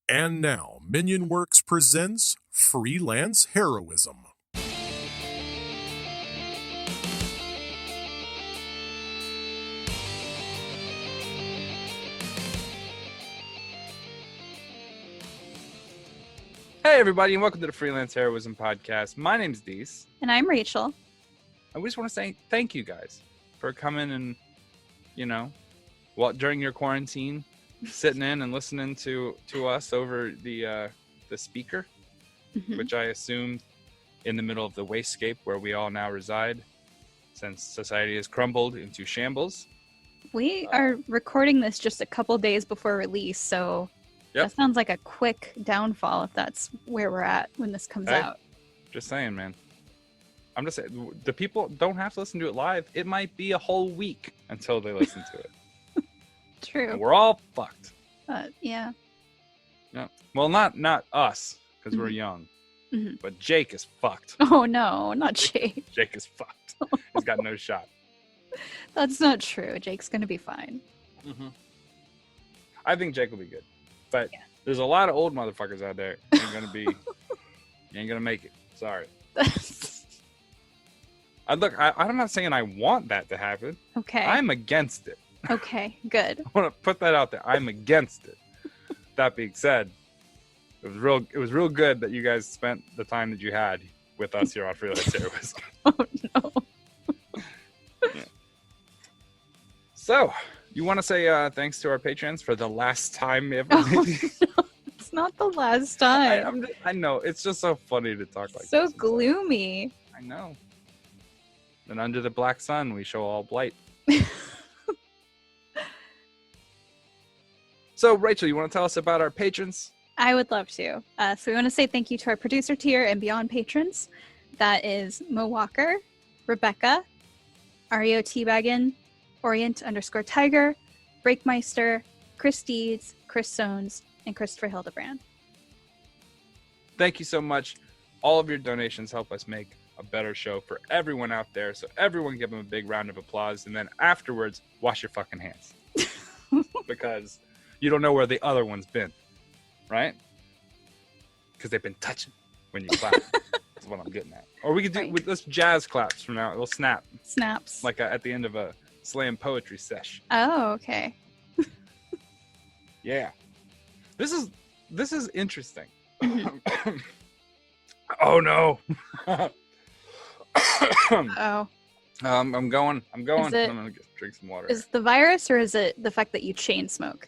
And now, Minion Works presents Freelance Heroism. Hey everybody, and welcome to the Freelance Heroism Podcast. My name's Dees. And I'm Rachel. And we just want to say thank you guys for coming and, during your quarantine, sitting in and listening to us over the speaker, which I assumed in the middle of the wastegate where we all now reside, since society has crumbled into shambles. We are recording this just a couple days before release, so Yep. That sounds like a quick downfall if that's where we're at when this comes out. Just saying, man. I'm just saying, the people don't have to listen to it live. It might be a whole week until they listen to it. True. And we're all fucked. Yeah. Yeah. Well, not us, because we're young. Mhm. But Jake is fucked. Oh no, not Jake. Jake is fucked. He's got no shot. That's not true. Jake's gonna be fine. I think Jake will be good. But Yeah. there's a lot of old motherfuckers out there. You ain't gonna make it. Sorry. I'm not saying I want that to happen. Okay. I'm against it. Okay, good. I want to put that out there. I'm against it. That being said, it was real good that you guys spent the time that you had with us here on Freelance Heroism. Oh no. Yeah. So, you want to say thanks to our patrons for the last time ever? Oh, no. It's not the last time. I know. It's just so funny to talk like So this. gloomy. I know. And under the black sun, we show all blight. So, Rachel, you want to tell us about our patrons? I would love to. So we want to say thank you to our producer tier and beyond patrons. That is Mo Walker, Rebecca, Ario Teabaggin, Orient_Tiger, Breakmeister, Chris Deeds, Chris Sones, and Christopher Hildebrand. Thank you so much. All of your donations help us make a better show for everyone out there. So everyone give them a big round of applause. And then afterwards, wash your fucking hands. Because you don't know where the other one's been. Right? Because they've been touching when you clap. That's what I'm getting at. Or we could do with this jazz claps from now. It'll snap. Snaps. Like at the end of a slam poetry sesh. Oh, okay. Yeah. This is interesting. Oh no. Oh. I'm going. I'm gonna drink some water. Is it the virus or is it the fact that you chain smoke?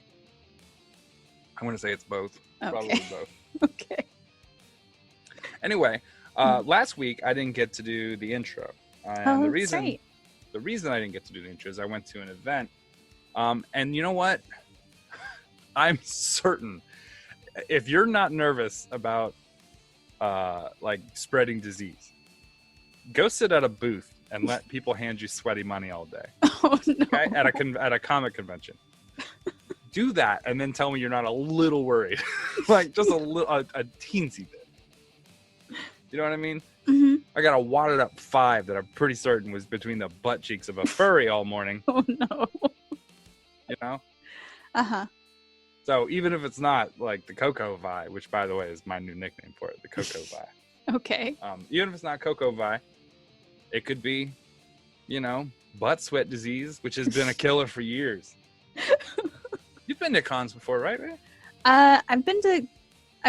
I'm gonna say it's both. Okay. Probably both. Okay. Anyway, last week I didn't get to do the intro. And the reason right. I didn't get to do the intro is I went to an event. And you know what? I'm certain if you're not nervous about like spreading disease, go sit at a booth and let people hand you sweaty money all day. Oh no. Okay? At a comic convention. Do that and then tell me you're not a little worried. Like just a teensy bit. You know what I mean? Mm-hmm. I got a wadded up 5 that I'm pretty certain was between the butt cheeks of a furry all morning. Oh no. You know? Uh-huh. So even if it's not like the Coco Vi, which by the way is my new nickname for it, the Coco Vi. Okay. Even if it's not Coco Vi, it could be, butt sweat disease, which has been a killer for years. You've been to cons before, right? I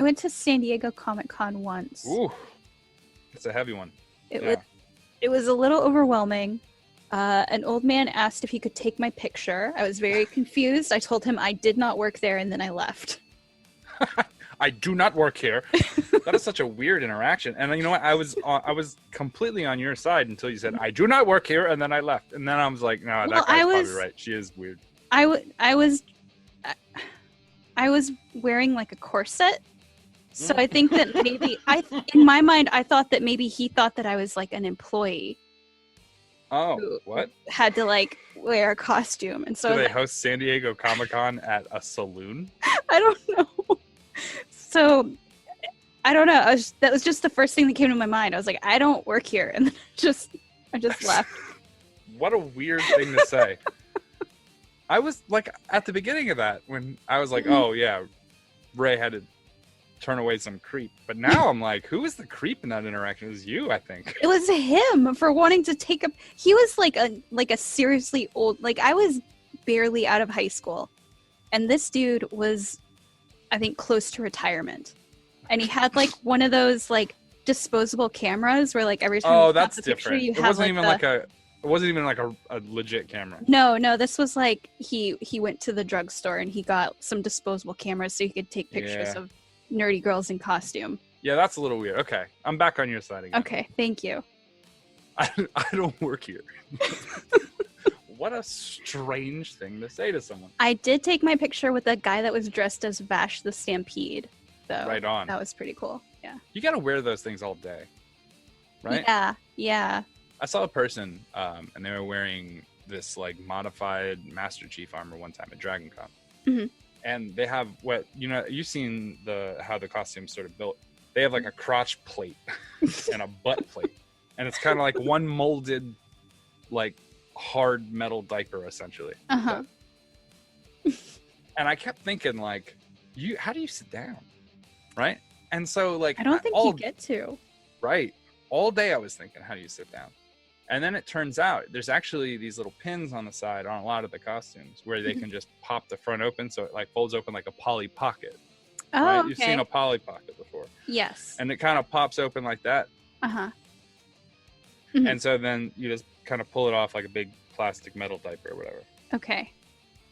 went to San Diego Comic-Con once. Ooh, it's a heavy one. It was a little overwhelming. An old man asked if he could take my picture. I was very confused. I told him I did not work there, and then I left. I do not work here. That is such a weird interaction. And you know what? I was completely on your side until you said, I do not work here, and then I left. And then I was like, no, that guy's probably right. She is weird. I was wearing like a corset. So I think that maybe, in my mind, I thought that maybe he thought that I was like an employee. Oh, what? Had to like wear a costume, and so do they host San Diego Comic-Con at a saloon? I don't know. So I don't know. That was just the first thing that came to my mind. I was like, I don't work here, and then I just left. What a weird thing to say. I was like at the beginning of that when I was like, oh yeah, Ray had to turn away some creep. But now I'm like, who was the creep in that interaction? It was you, I think. It was him for wanting to take a. He was like a seriously old. Like I was barely out of high school, and this dude was, I think, close to retirement, and he had like one of those like disposable cameras where like every time you snap that's a picture, different. you It have wasn't like even the, like a. It wasn't even like a legit camera. No, this was like he went to the drugstore and he got some disposable cameras so he could take pictures Yeah. of nerdy girls in costume. Yeah, that's a little weird. Okay, I'm back on your side again. Okay, thank you. I don't work here. What a strange thing to say to someone. I did take my picture with a guy that was dressed as Vash the Stampede, though. Right on. That was pretty cool. Yeah. You got to wear those things all day, right? Yeah. I saw a person, and they were wearing this like modified Master Chief armor one time at Dragon Con. Mhm. And they have you've seen how the costume's sort of built. They have like a crotch plate and a butt plate, and it's kind of like one molded, like hard metal diaper essentially. Uh-huh. And I kept thinking like, how do you sit down, right? And so like I don't think you get to. Right. All day I was thinking, how do you sit down? And then it turns out there's actually these little pins on the side on a lot of the costumes where they can just pop the front open so it like folds open like a Polly Pocket. Oh, Right? okay. You've seen a Polly Pocket before. Yes. And it kind of pops open like that. Uh-huh. Mhm. And so then you just kind of pull it off like a big plastic metal diaper or whatever. Okay.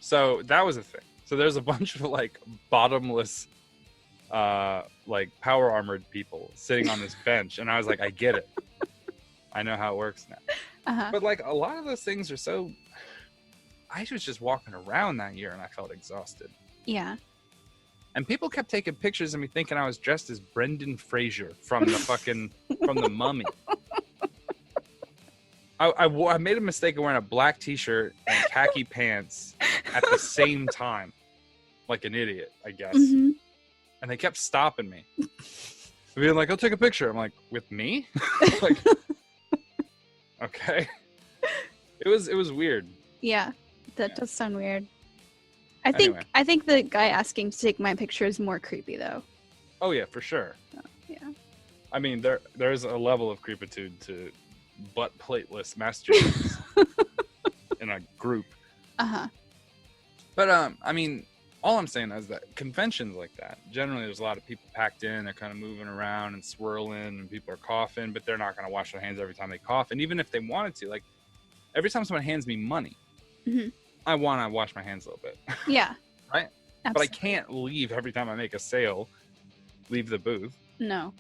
So that was a thing. So there's a bunch of like bottomless like power armored people sitting on this bench, and I was like, I get it. I know how it works now. Uh-huh. But like a lot of those things are so. I was just walking around that year and I felt exhausted. Yeah. And people kept taking pictures of me thinking I was dressed as Brendan Fraser from the fucking from the Mummy. I made a mistake of wearing a black t-shirt and khaki pants at the same time, like an idiot, I guess. Mm-hmm. And they kept stopping me, being like, "I'll take a picture." I'm like, "With me?" Like, okay. It was weird. Yeah. That does sound weird. Anyway. I think the guy asking to take my picture is more creepy though. Oh yeah, for sure. Yeah. I mean, there's a level of creepitude to butt plateless masturbators in a group. Uh-huh. But I mean, all I'm saying is that conventions like that, generally there's a lot of people packed in, they're kind of moving around and swirling, and people are coughing, but they're not going to wash their hands every time they cough. And even if they wanted to, like every time someone hands me money, Mhm. I want to wash my hands a little bit. Yeah. Right? Absolutely. But I can't leave every time I make a sale, leave the booth. No.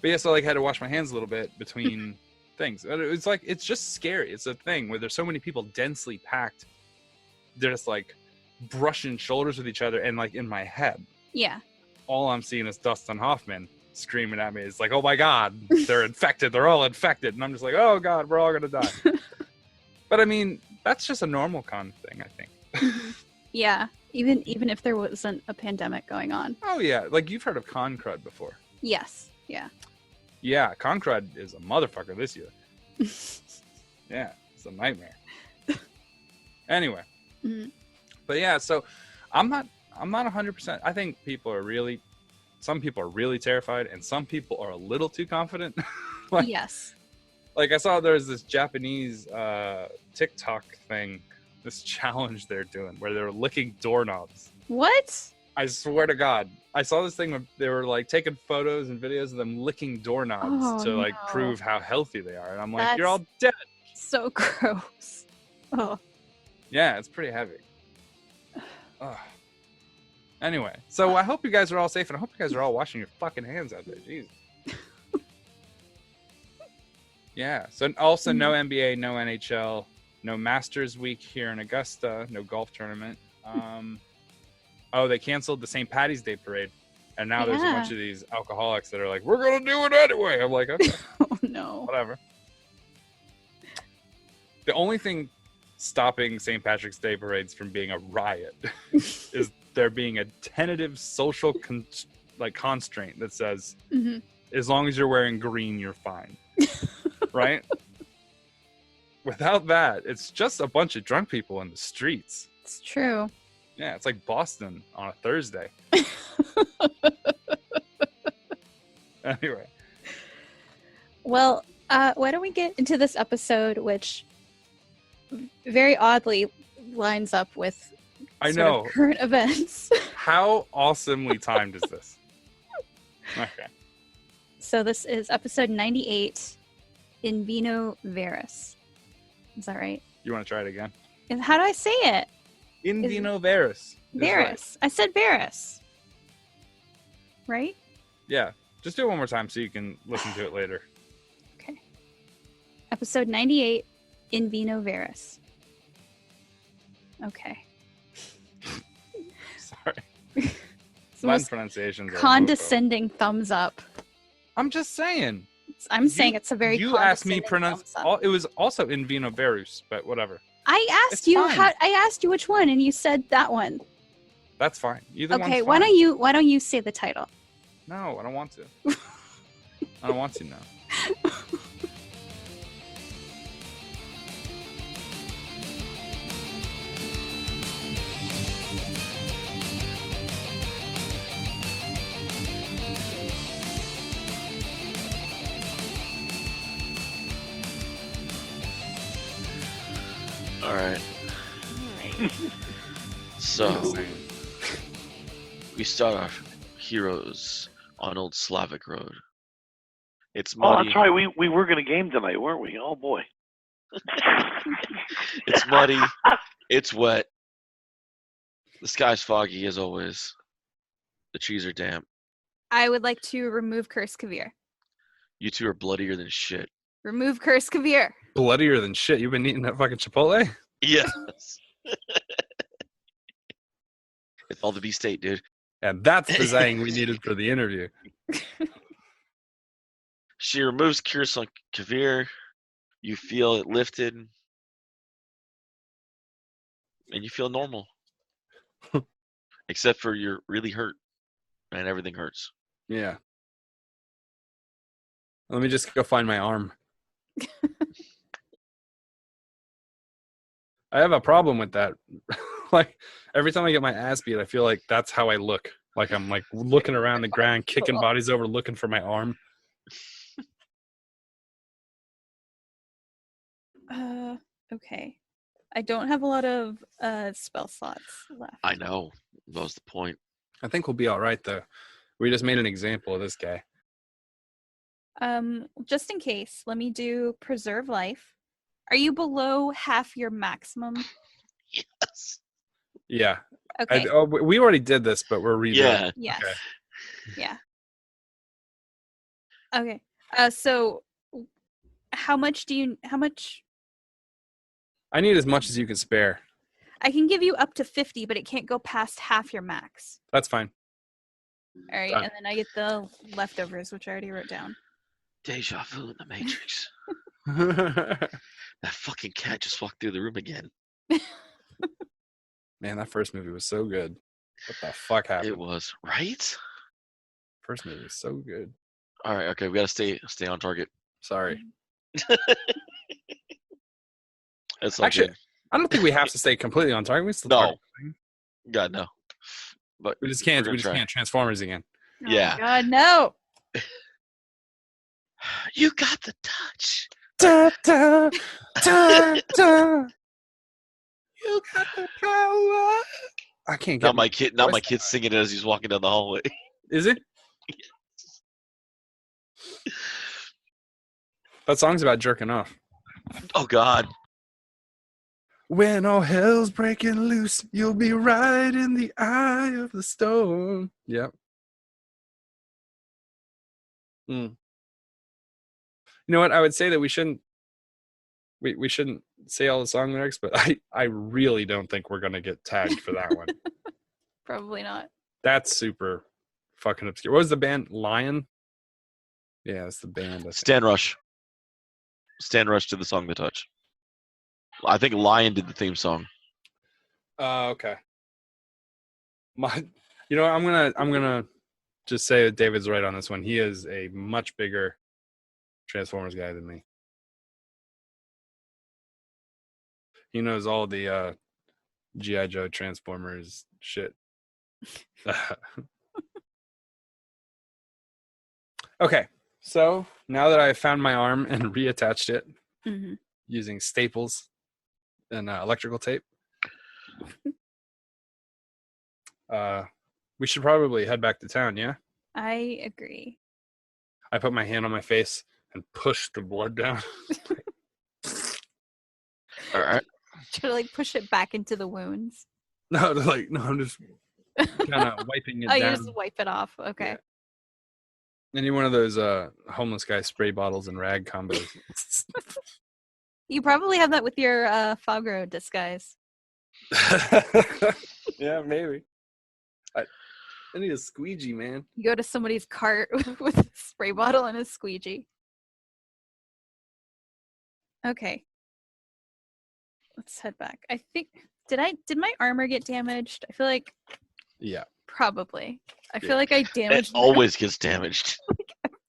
But yeah, so like I had to wash my hands a little bit between things. It's like, it's just scary. It's a thing where there's so many people densely packed. They're just like brushing shoulders with each other. And like in my head, Yeah. all I'm seeing is Dustin Hoffman screaming at me. It's like, oh my God, they're infected. They're all infected. And I'm just like, oh God, we're all going to die. But I mean, that's just a normal con thing, I think. Yeah. Even if there wasn't a pandemic going on. Oh yeah. Like you've heard of con crud before. Yes. Yeah. Yeah. Con crud is a motherfucker this year. Yeah. It's a nightmare. Anyway. Mhm. But yeah, so I'm not 100%. I think some people are really terrified and some people are a little too confident. Yes. Like I saw there's this Japanese TikTok thing, this challenge they're doing where they're licking doorknobs. What? I swear to God. I saw this thing where they were like taking photos and videos of them licking doorknobs Oh, to like no. prove how healthy they are. And I'm like, That's- you're all dead. So gross. Oh. Yeah, it's pretty heavy. Ugh. Anyway, so I hope you guys are all safe and I hope you guys are all washing your fucking hands out there. Jesus. Yeah. So also no NBA, no NHL, no Masters Week here in Augusta, no golf tournament. They canceled the St. Patty's Day parade. And now there's a bunch Yeah. of these alcoholics that are like, we're going to do it anyway. I'm like, okay, Oh no. whatever. The only thing stopping St. Patrick's Day parades from being a riot is there being a tentative social constraint that says, Mhm. as long as you're wearing green, you're fine. Right? Without that, it's just a bunch of drunk people in the streets. It's true. Yeah, it's like Boston on a Thursday. Anyway. Well, why don't we get into this episode, which very oddly lines up with I sort know. of current events. How awesomely timed is this? Okay. So this is episode 98 in Vino Veris. Is that right? You want to try it again? How do I say it? In Is- Vino Veris. is right. Veris. I said Veris. Right? Yeah. Just do it one more time so you can listen to it later. Okay. Episode 98 in Vino Veris. Okay. Sorry. It's the My most pronunciations are condescending thumbs up. I'm just saying. I'm saying it's a very You asked me condescending thumbs up. it was also in Vino Verus, but whatever. I asked It's you fine. I asked you which one, and you said that one. That's fine. Either Okay, one's fine. why don't you say the title? No, I don't want to. I don't want to now. All right. So we start our heroes on Old Slavic Road. It's Oh, muddy. that's right. We were going to game tonight, weren't we? Oh boy. It's muddy. It's wet. The sky's foggy as always. The trees are damp. I would like to remove Curse Kavir. You two are bloodier than shit. Remove Curse Kavir. Bloodier than shit. You've been eating that fucking Chipotle? Yes. It's all the B state, dude. And that's the zang we needed for the interview. She removes Curse on Kavir. You feel it lifted. And you feel normal. Except for you're really hurt. And everything hurts. Yeah. Let me just go find my arm. I have a problem with that. Like, every time I get my ass beat, I feel like that's how I look. Like, I'm like looking around the ground, kicking bodies over, looking for my arm. Okay. I don't have a lot of spell slots left. I know. That was the point. I think we'll be all right, though. We just made an example of this guy. Just in case, let me do Preserve Life. Are you below half your maximum? Yes. Yeah. Okay. We already did this, but we're redoing it. Yeah. Yes. Okay. Yeah. Okay. So how much I need as much as you can spare. I can give you up to 50, but it can't go past half your max. That's fine. All right, Done. and then I get the leftovers, which I already wrote down. Deja vu in the Matrix. That fucking cat just walked through the room again. Man, that first movie was so good. What the fuck happened? It was, right? First movie was so good. All right, okay, we gotta stay on target. Sorry. It's all Actually, good. I don't think we have to stay completely on target. We still No. target. God, no. But We just can't. We're We gonna just try. can't Transformers again. Oh Yeah. my God, no. you got the touch. Da, da, da, da. You got the power. I can't Now get my voice kid's singing it as he's walking down the hallway. Is it? That song's about jerking off. Oh God. When all hell's breaking loose, you'll be right in the eye of the storm. Yep. You know what? I would say that we shouldn't say all the song lyrics, but I really don't think we're gonna get tagged for that one. Probably not. That's super fucking obscure. What was the band? Lion? Yeah, it's the band. I think. Stan Rush. Stan Rush did the song "The Touch." I think Lion did the theme song. Okay. You know, I'm gonna just say that David's right on this one. He is a much bigger Transformers guy than me. He knows all the G.I. Joe Transformers shit. Okay, so now that I've found my arm and reattached it Mm-hmm. using staples and electrical tape, we should probably head back to town, yeah? I agree. I put my hand on my face and pushed the blood down. All right. Should I like push it back into the wounds? No, I'm just kind of wiping it Oh, you down. just wipe it off. Okay. Yeah. Any one of those homeless guy spray bottles and rag combos. You probably have that with your Fogro disguise. Yeah, maybe. I need a squeegee, man. You go to somebody's cart with a spray bottle and a squeegee. Okay. Let's head back. I think did my armor get damaged? I feel like Yeah. probably. I feel like I It damaged my always gets damaged.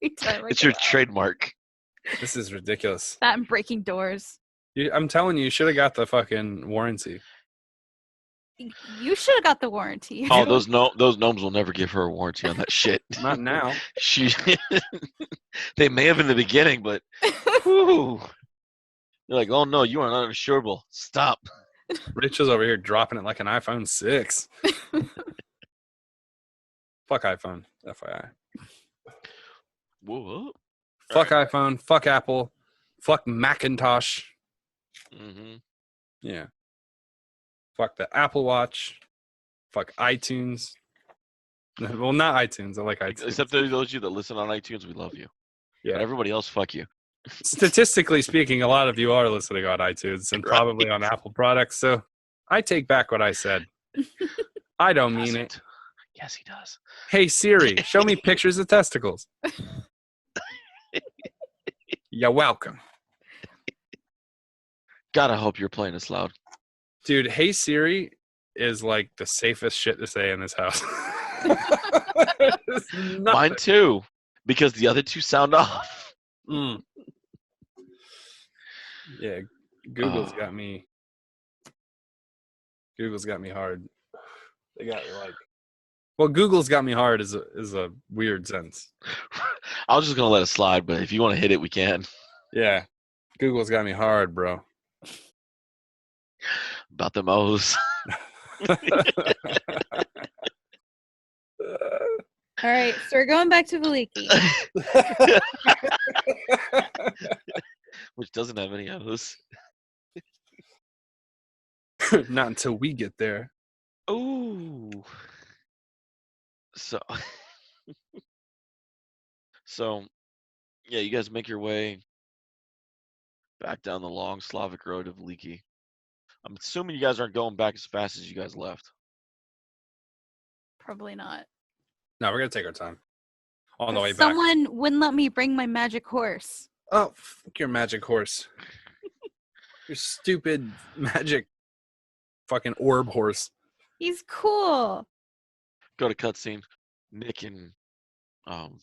every time I It's go your out. trademark. This is ridiculous. That and breaking doors. I'm telling you, you should have got the fucking warranty. You should have got the warranty. Oh, those gnomes will never give her a warranty on that shit. Not now. They may have in the beginning, but whew. They're like, oh no, you are not insurable. Stop. Rachel's over here dropping it like an iPhone 6. Fuck iPhone, FYI. Whoa. Fuck iPhone. Fuck Apple. Fuck Macintosh. Mm-hmm. Yeah. Fuck the Apple Watch. Fuck iTunes. Well, not iTunes. I like iTunes. Except those of you that listen on iTunes, we love you. Yeah. But everybody else, fuck you. Statistically speaking, a lot of you are listening on iTunes and probably on Apple products. So I take back what I said. I don't mean it. Yes, he does. Hey Siri, show me pictures of testicles. You're welcome. God, I hope you're playing this loud. Dude, Hey Siri is like the safest shit to say in this house. Mine too, because the other two sound off. Mm. Yeah, Google's got me. Google's got me hard. They got me like. Well, Google's got me hard is a weird sense. I was just gonna let it slide, but if you want to hit it, we can. Yeah, Google's got me hard, bro. About the O's. All right, so we're going back to Vallaki. Which doesn't have any O's. Not until we get there. Ooh. So, yeah, you guys make your way back down the long Slavic road of Vallaki. I'm assuming you guys aren't going back as fast as you guys left. Probably not. No, we're gonna take our time on the way back. Someone wouldn't let me bring my magic horse. Oh, fuck your magic horse. Your stupid magic fucking orb horse. He's cool. Go to cutscene. Nick and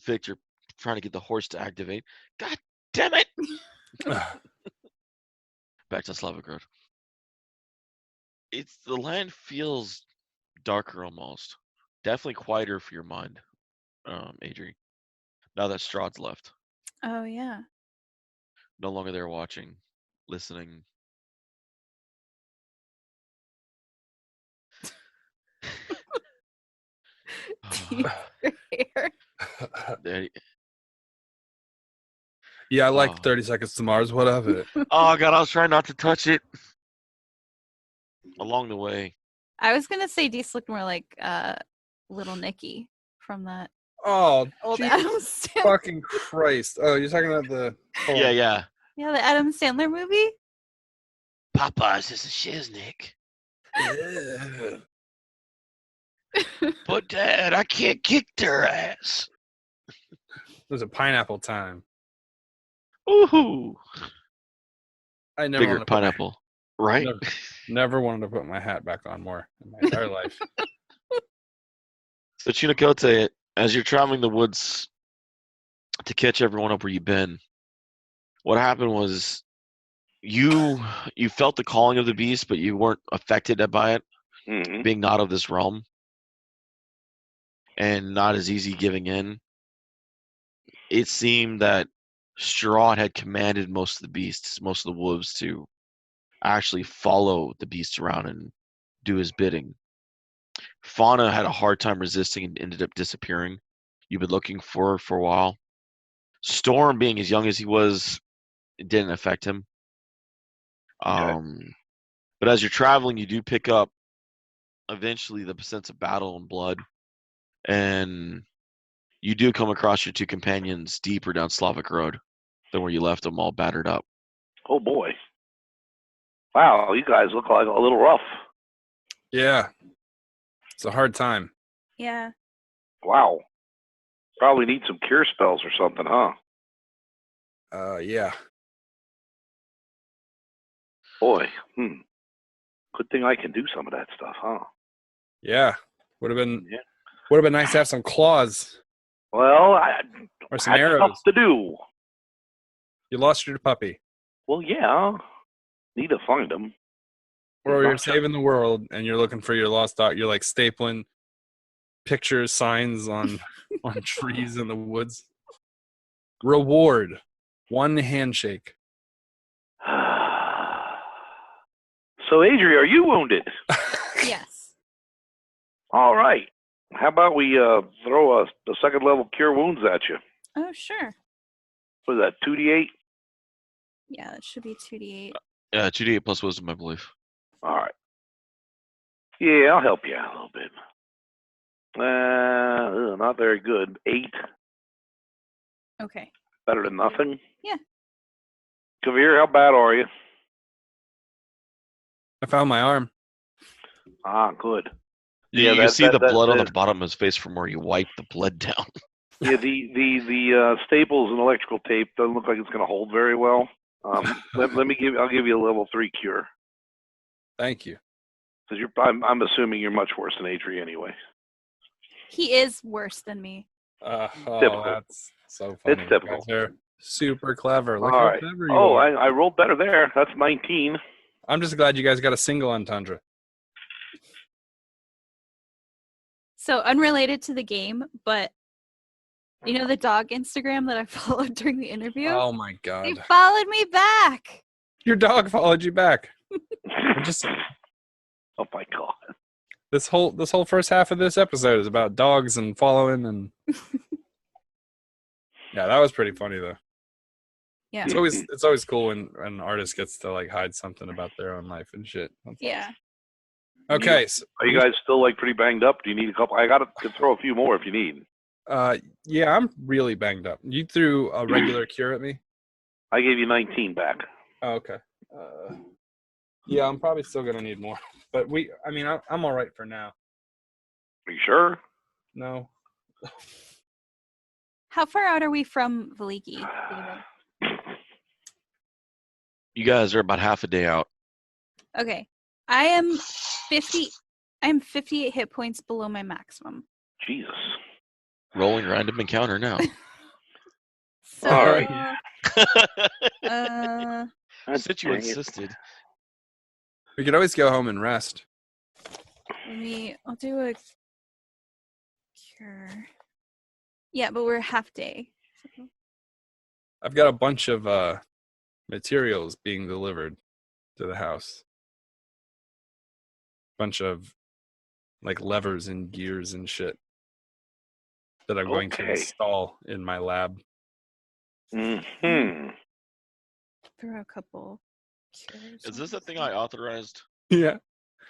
Victor trying to get the horse to activate. God damn it! Back to Slavic Road. The land feels darker almost. Definitely quieter for your mind, Adri. Now that Strahd's left. Oh yeah. No longer there watching, listening. Your hair. There- Yeah, I like Oh. 30 Seconds to Mars. What of it? Oh god, I was trying not to touch it. Along the way. I was gonna say Deese looked more like Little Nicky from that Oh, old Jesus Adam Sandler. fucking Christ. Oh, you're talking about the... Yeah, yeah. Yeah, the Adam Sandler movie. Popeyes is a shiznick. Yeah. But Dad, I can't kick their ass. It was a pineapple time. Ooh. I never Bigger wanted to put my- pineapple. Right? Never wanted to put my hat back on more in my entire life. So Chinakote, as you're traveling the woods to catch everyone up where you've been, what happened was you felt the calling of the beast, but you weren't affected by it, Mm-hmm. being not of this realm and not as easy giving in. it seemed that Strahd had commanded most of the beasts, most of the wolves, to actually follow the beast around and do his bidding. Fauna had a hard time resisting and ended up disappearing. You've been looking for her for a while. Storm, being as young as he was, it didn't affect him. But as you're traveling, you do pick up eventually the sense of battle and blood, and you do come across your two companions deeper down Slavic Road than where you left them, all battered up. Oh boy! Wow, you guys look like a little rough. Yeah. It's a hard time. Yeah. Wow. Probably need some cure spells or something, huh? Yeah. Boy, good thing I can do some of that stuff, huh? Yeah. Would have been nice to have some claws Well, or some that's arrows. tough to do. You lost your puppy. Well, yeah. Need to find him. Or you're saving the world and you're looking for your lost dog. You're like stapling pictures, signs on trees in the woods. Reward. 1 handshake. So, Adri, are you wounded? Yes. All right. How about we throw a second level cure wounds at you? Oh, sure. What is that, 2d8? Yeah, that should be 2d8. 2d8 plus wisdom, I believe. All right. Yeah, I'll help you out a little bit. Not very good. 8. Okay. Better than nothing? Yeah. Kavir, how bad are you? I found my arm. Ah, good. Yeah, you can see the blood on the bottom of his face from where you wiped the blood down. Yeah, the staples and electrical tape doesn't look like it's going to hold very well. I'll give you a level 3 cure. Thank you. Because I'm assuming you're much worse than Adri anyway. He is worse than me. Typical. That's so funny. It's typical. They're super clever. Look All how right. clever you are. I rolled better there. That's 19. I'm just glad you guys got a single on Tundra. So unrelated to the game, but you know the dog Instagram that I followed during the interview? Oh my god. They followed me back. Your dog followed you back. Oh my god. This whole first half of this episode is about dogs and following and yeah, that was pretty funny though. Yeah. It's always cool when an artist gets to like hide something about their own life and shit. Yeah. Okay. So, are you guys still like pretty banged up? Do you need a couple? I could throw a few more if you need. Yeah, I'm really banged up. You threw a regular cure at me? I gave you 19 back. Oh, okay. Yeah, I'm probably still gonna need more, but I'm all right for now. Are you sure? No. How far out are we from Vallaki? You guys are about half a day out. Okay. I am 58 hit points below my maximum. Jesus. Rolling random encounter now. So, all right. Since you insisted. We could always go home and rest. I'll do a cure. Yeah, but we're half day. I've got a bunch of materials being delivered to the house. Bunch of like levers and gears and shit that I'm going to install in my lab. Mm-hmm. Throw a couple cures. Is this a thing I authorized? Yeah.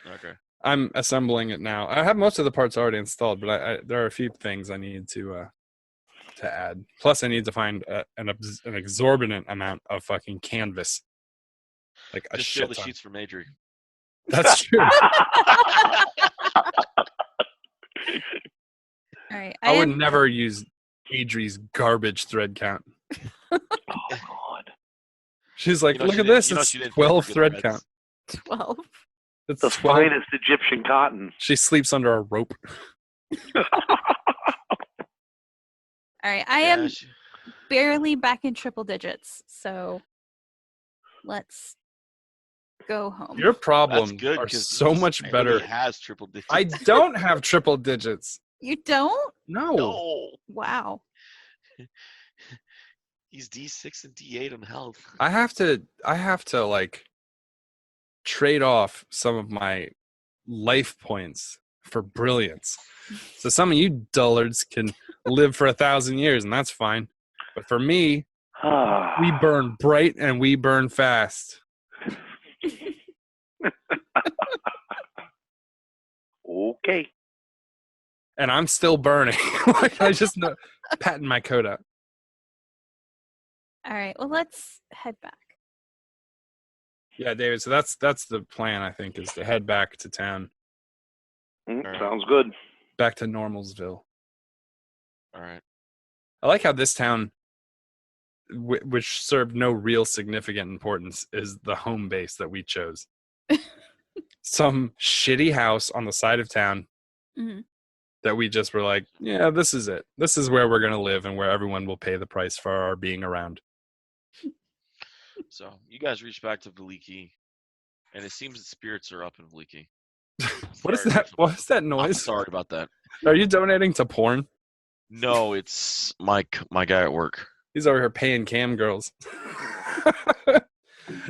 Okay. I'm assembling it now. I have most of the parts already installed, but there are a few things I need to add. Plus, I need to find an exorbitant amount of fucking canvas. Like a Just shit steal the ton. sheets from Adri. That's true. All right. I would never use Adri's garbage thread count. Oh God. She's like, look at this. It's 12 thread count. 12. It's The 12. finest Egyptian cotton. She sleeps under a rope. All right. I am barely back in triple digits, so let's go home. Your problems good, are so much Nobody better. has triple digits. I don't have triple digits. You don't? No. No. Wow. He's D6 and D8 on health. I have to like trade off some of my life points for brilliance. So some of you dullards can live for 1,000 years, and that's fine. But for me, we burn bright and we burn fast. Okay. And I'm still burning. Like I just know, patting my coat out. All right. Well, let's head back. Yeah, David. So that's the plan. I think is to head back to town, Sounds good. back to Normalsville. All right. I like how this town, which served no real significant importance, is the home base that we chose. Some shitty house on the side of town Mhm. that we just were like, yeah, this is it. This is where we're going to live and where everyone will pay the price for our being around. So you guys reach back to Vallaki, and it seems that spirits are up in Vallaki. What is Sorry, that? What is that I'm noise? sorry about that. Are you donating to porn? No, it's my guy at work. He's over here paying cam girls.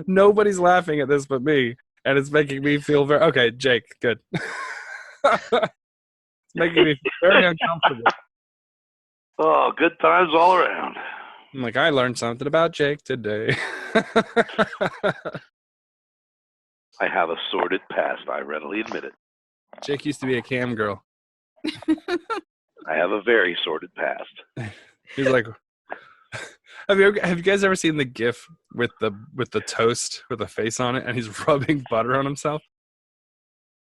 Nobody's laughing at this but me, and it's making me feel very okay. Jake, good. It's making me feel very uncomfortable. Oh, good times all around. I'm like, I learned something about Jake today. I have a sordid past. I readily admit it. Jake used to be a cam girl. I have a very sordid past. He's like, have you guys ever seen the GIF with the toast with a face on it, and he's rubbing butter on himself?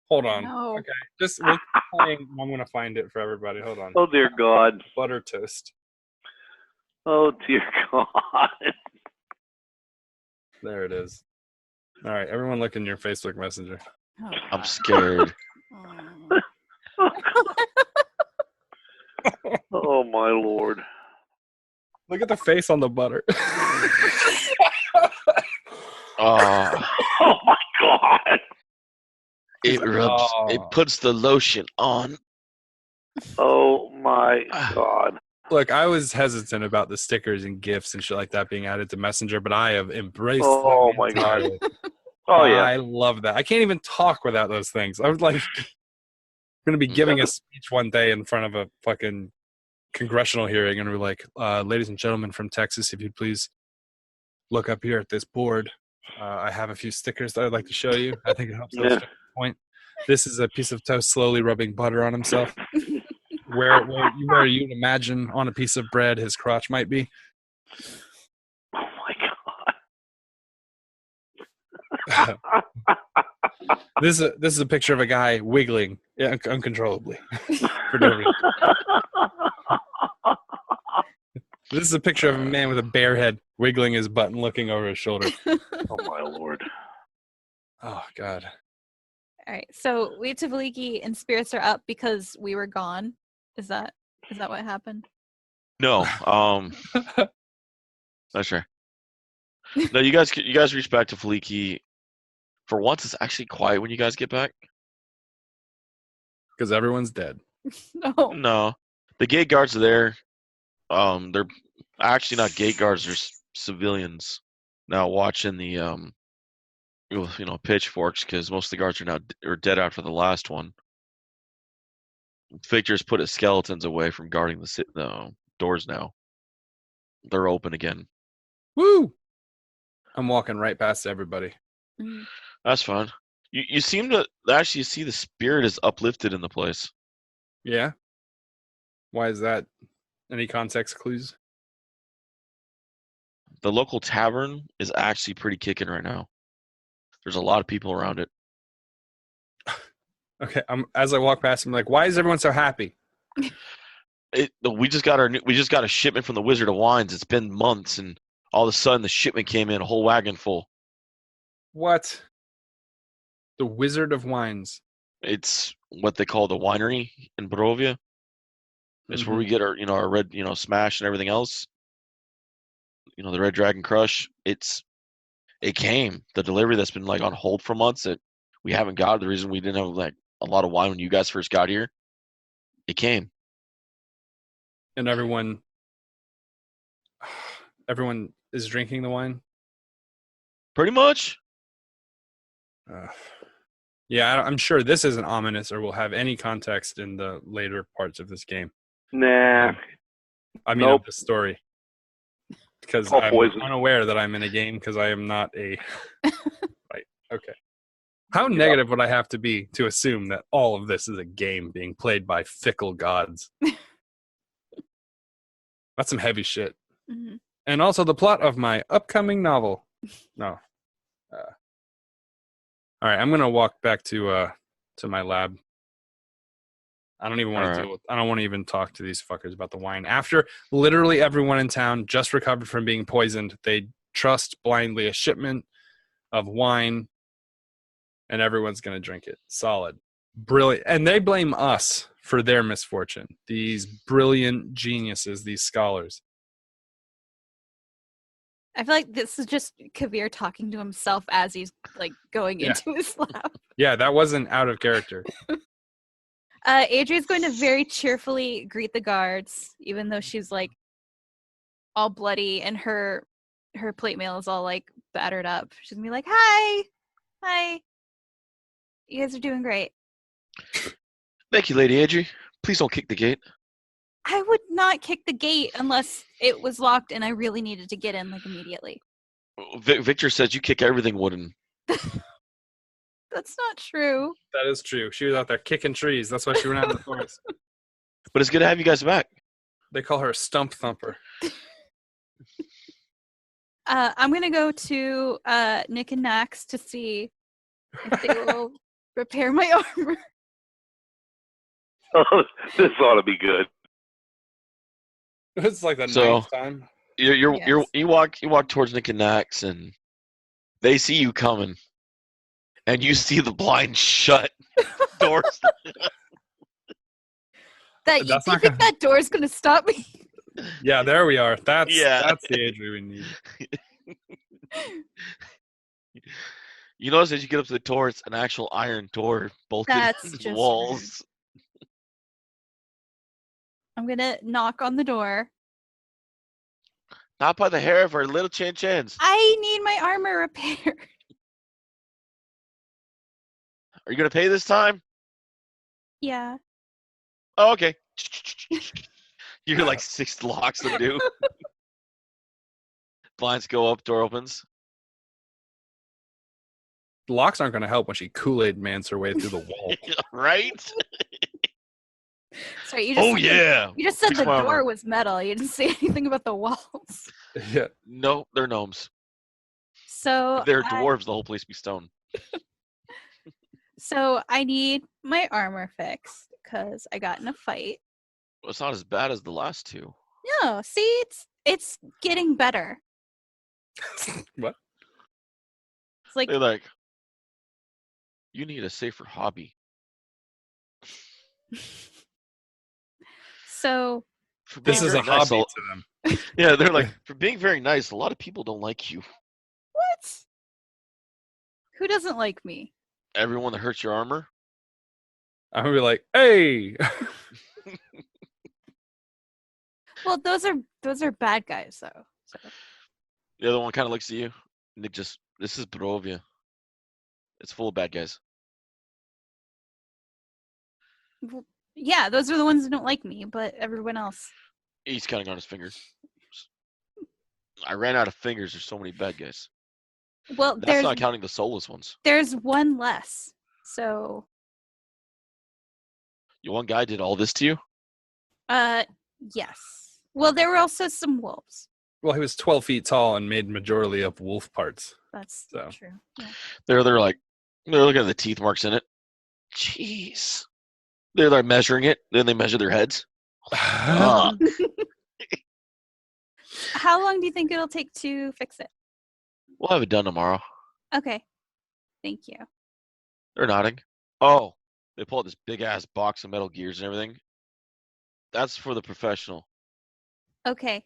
Hold on. No. Okay, just we're playing. I'm gonna find it for everybody. Hold on. Oh, dear God. Butter toast. Oh, dear God. There it is. All right, everyone, look in your Facebook Messenger. Oh, I'm scared. oh. Oh, my Lord. Look at the face on the butter. Oh, Oh, my God. it rubs. It puts the lotion on. Oh, my God. Look, I was hesitant about the stickers and gifts and shit like that being added to Messenger, but I have embraced Oh, them my God. entirely. Oh, yeah. I love that. I can't even talk without those things. I was like, going to be giving a speech one day in front of a fucking congressional hearing, and we're like, ladies and gentlemen from Texas, if you'd please look up here at this board. I have a few stickers that I'd like to show you. I think it helps illustrate the point. This is a piece of toast slowly rubbing butter on himself. Where you'd imagine on a piece of bread his crotch might be. Oh, my God. This is a picture of a guy wiggling uncontrollably for no reason. This is a picture of a man with a bare head wiggling his butt and looking over his shoulder. Oh, my Lord. Oh God. All right. So we to Vallaki and spirits are up because we were gone. Is that what happened? No, not sure. No, you guys reach back to Vallaki. For once, it's actually quiet when you guys get back. Because everyone's dead. No. No, the gate guards are there. They're actually not gate guards; they're civilians now watching the pitchforks because most of the guards are dead after the last one. Victor's put his skeletons away from guarding the doors now. They're open again. Woo! I'm walking right past everybody. Mhm. That's fine. You seem to actually see the spirit is uplifted in the place. Yeah? Why is that? Any context clues? The local tavern is actually pretty kicking right now. There's a lot of people around it. Okay, as I walk past, I'm like, why is everyone so happy? We just got a shipment from the Wizard of Wines. It's been months, and all of a sudden the shipment came in, a whole wagon full. What? The Wizard of Wines. It's what they call the winery in Borovia. It's where we get our red, smash and everything else. The Red Dragon Crush. It came. The delivery that's been on hold for months that we haven't got. The reason we didn't have a lot of wine when you guys first got here. It came. And everyone Everyone is drinking the wine. Pretty much. Yeah, I'm sure this isn't ominous or will have any context in the later parts of this game. Nah. I mean, Nope. of the story. Because All I'm poison. unaware that I'm in a game because I am not a... Right, okay. How negative would I have to be to assume that all of this is a game being played by fickle gods? That's some heavy shit. Mm-hmm. And also the plot of my upcoming novel. No. All right, I'm going to walk back to my lab. I don't even want to deal with... I don't want to even talk to these fuckers about the wine. After literally everyone in town just recovered from being poisoned, they trust blindly a shipment of wine, and everyone's going to drink it. Solid. Brilliant. And they blame us for their misfortune. These brilliant geniuses, these scholars. I feel like this is just Kavir talking to himself as he's like going into his lab. Yeah, that wasn't out of character. Adria's going to very cheerfully greet the guards, even though she's like all bloody and her plate mail is all like battered up. She's gonna be like, "Hi, you guys are doing great." Thank you, Lady Adri. Please don't kick the gate. I would not kick the gate unless it was locked and I really needed to get in like immediately. Victor says you kick everything wooden. That's not true. That is true. She was out there kicking trees. That's why she went out in the forest. But it's good to have you guys back. They call her a stump thumper. I'm going to go to Nick and Nax to see if they will repair my armor. This ought to be good. It's like the So- ninth time. You walk towards Nick and Nax, and they see you coming, and you see the blind shut doors. You That's not think that door is going to stop me? Yeah, there we are. That's Yeah. that's the Adri we need. You notice as you get up to the door, it's an actual iron door bolted That's in the just walls. I'm going to knock on the door. Not by the hair of our little chin chins. I need my armor repaired. Are you gonna pay this time? Yeah. Oh, okay. You're like 6 locks to do. Blinds go up, door opens. Locks aren't going to help when she Kool-Aid mans her way through the wall. Right? Sorry, you just Oh said yeah. you just said Fix the my door armor. was metal. You didn't say anything about the walls. Yeah. No, they're gnomes. So If they're dwarves, the whole place be stone. So I need my armor fixed because I got in a fight. Well, it's not as bad as the last 2. No, see, it's getting better. What? It's like They're like, you need a safer hobby. so. For This being is a very nice, hobby to them. Yeah, they're like, for being very nice, a lot of people don't like you. What? Who doesn't like me? Everyone that hurts your armor. I'm going to be like, hey! Well, those are bad guys though. So. The other one kind of looks at you. Nick this is Barovia. It's full of bad guys. Well, yeah, those are the ones who don't like me, but everyone else. He's counting on his fingers. I ran out of fingers. There's so many bad guys. Well, That's not counting the soulless ones. there's one less. So. You one guy did all this to you? Yes. Well, there were also some wolves. Well, he was 12 feet tall and made majorly of wolf parts. That's So. true. Yeah. They're looking at the teeth marks in it. Jeez. They're like measuring it. Then they measure their heads. Ah. How long do you think it'll take to fix it? We'll have it done tomorrow. Okay. Thank you. They're nodding. Oh, they pull out this big ass box of Metal Gears and everything. That's for the professional. Okay.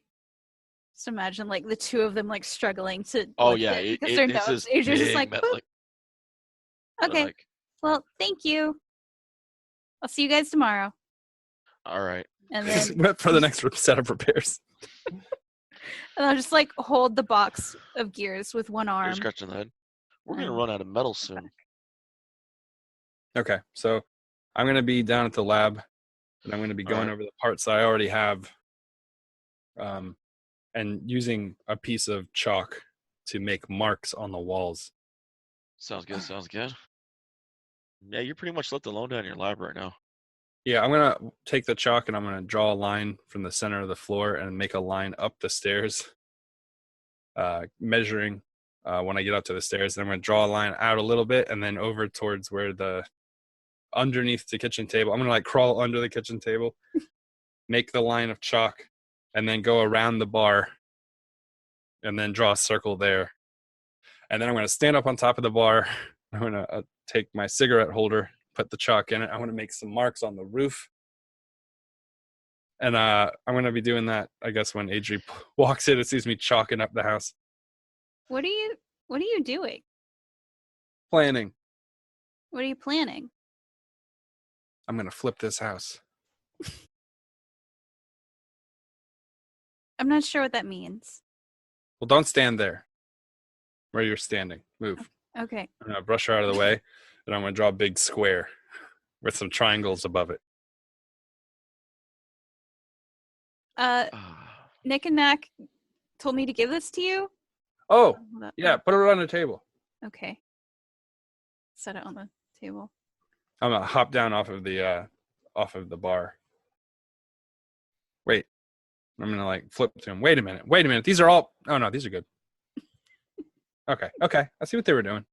Just imagine like the two of them like struggling to. Oh lift yeah, it because their it's nose. this Adrian's just big like, metal- "Boop." Okay. like, Well, thank you. I'll see you guys tomorrow. all right. And then For the next set of repairs. And I'll just like hold the box of gears with one You're arm. scratching the head. We're gonna And- run out of metal soon. Okay, so I'm going to be down at the lab, and I'm going to be going Alright. over the parts that I already have, and using a piece of chalk to make marks on the walls. Sounds good. Sounds good. Yeah, you're pretty much left alone down in your lab right now. Yeah, I'm going to take the chalk and I'm going to draw a line from the center of the floor and make a line up the stairs, measuring when I get up to the stairs. And I'm going to draw a line out a little bit and then over towards where underneath the kitchen table. I'm going to like crawl under the kitchen table, make the line of chalk, and then go around the bar and then draw a circle there. And then I'm going to stand up on top of the bar. I'm going to take my cigarette holder, put the chalk in it. I want to make some marks on the roof. And I'm going to be doing that, I guess, when Adri walks in and sees me chalking up the house. What are you doing? Planning. What are you planning? I'm going to flip this house. I'm not sure what that means. Well, don't stand there where you're standing. Move. Okay. I'm going to brush her out of the way, and I'm going to draw a big square with some triangles above it. Nick and Knack told me to give this to you. Oh, Hold up. yeah, put it on the table. Okay. Set it on the table. I'm going to hop down off of the bar. Wait. I'm going to like flip to him. Wait a minute. These are all... Oh, no, these are good. Okay. I see what they were doing.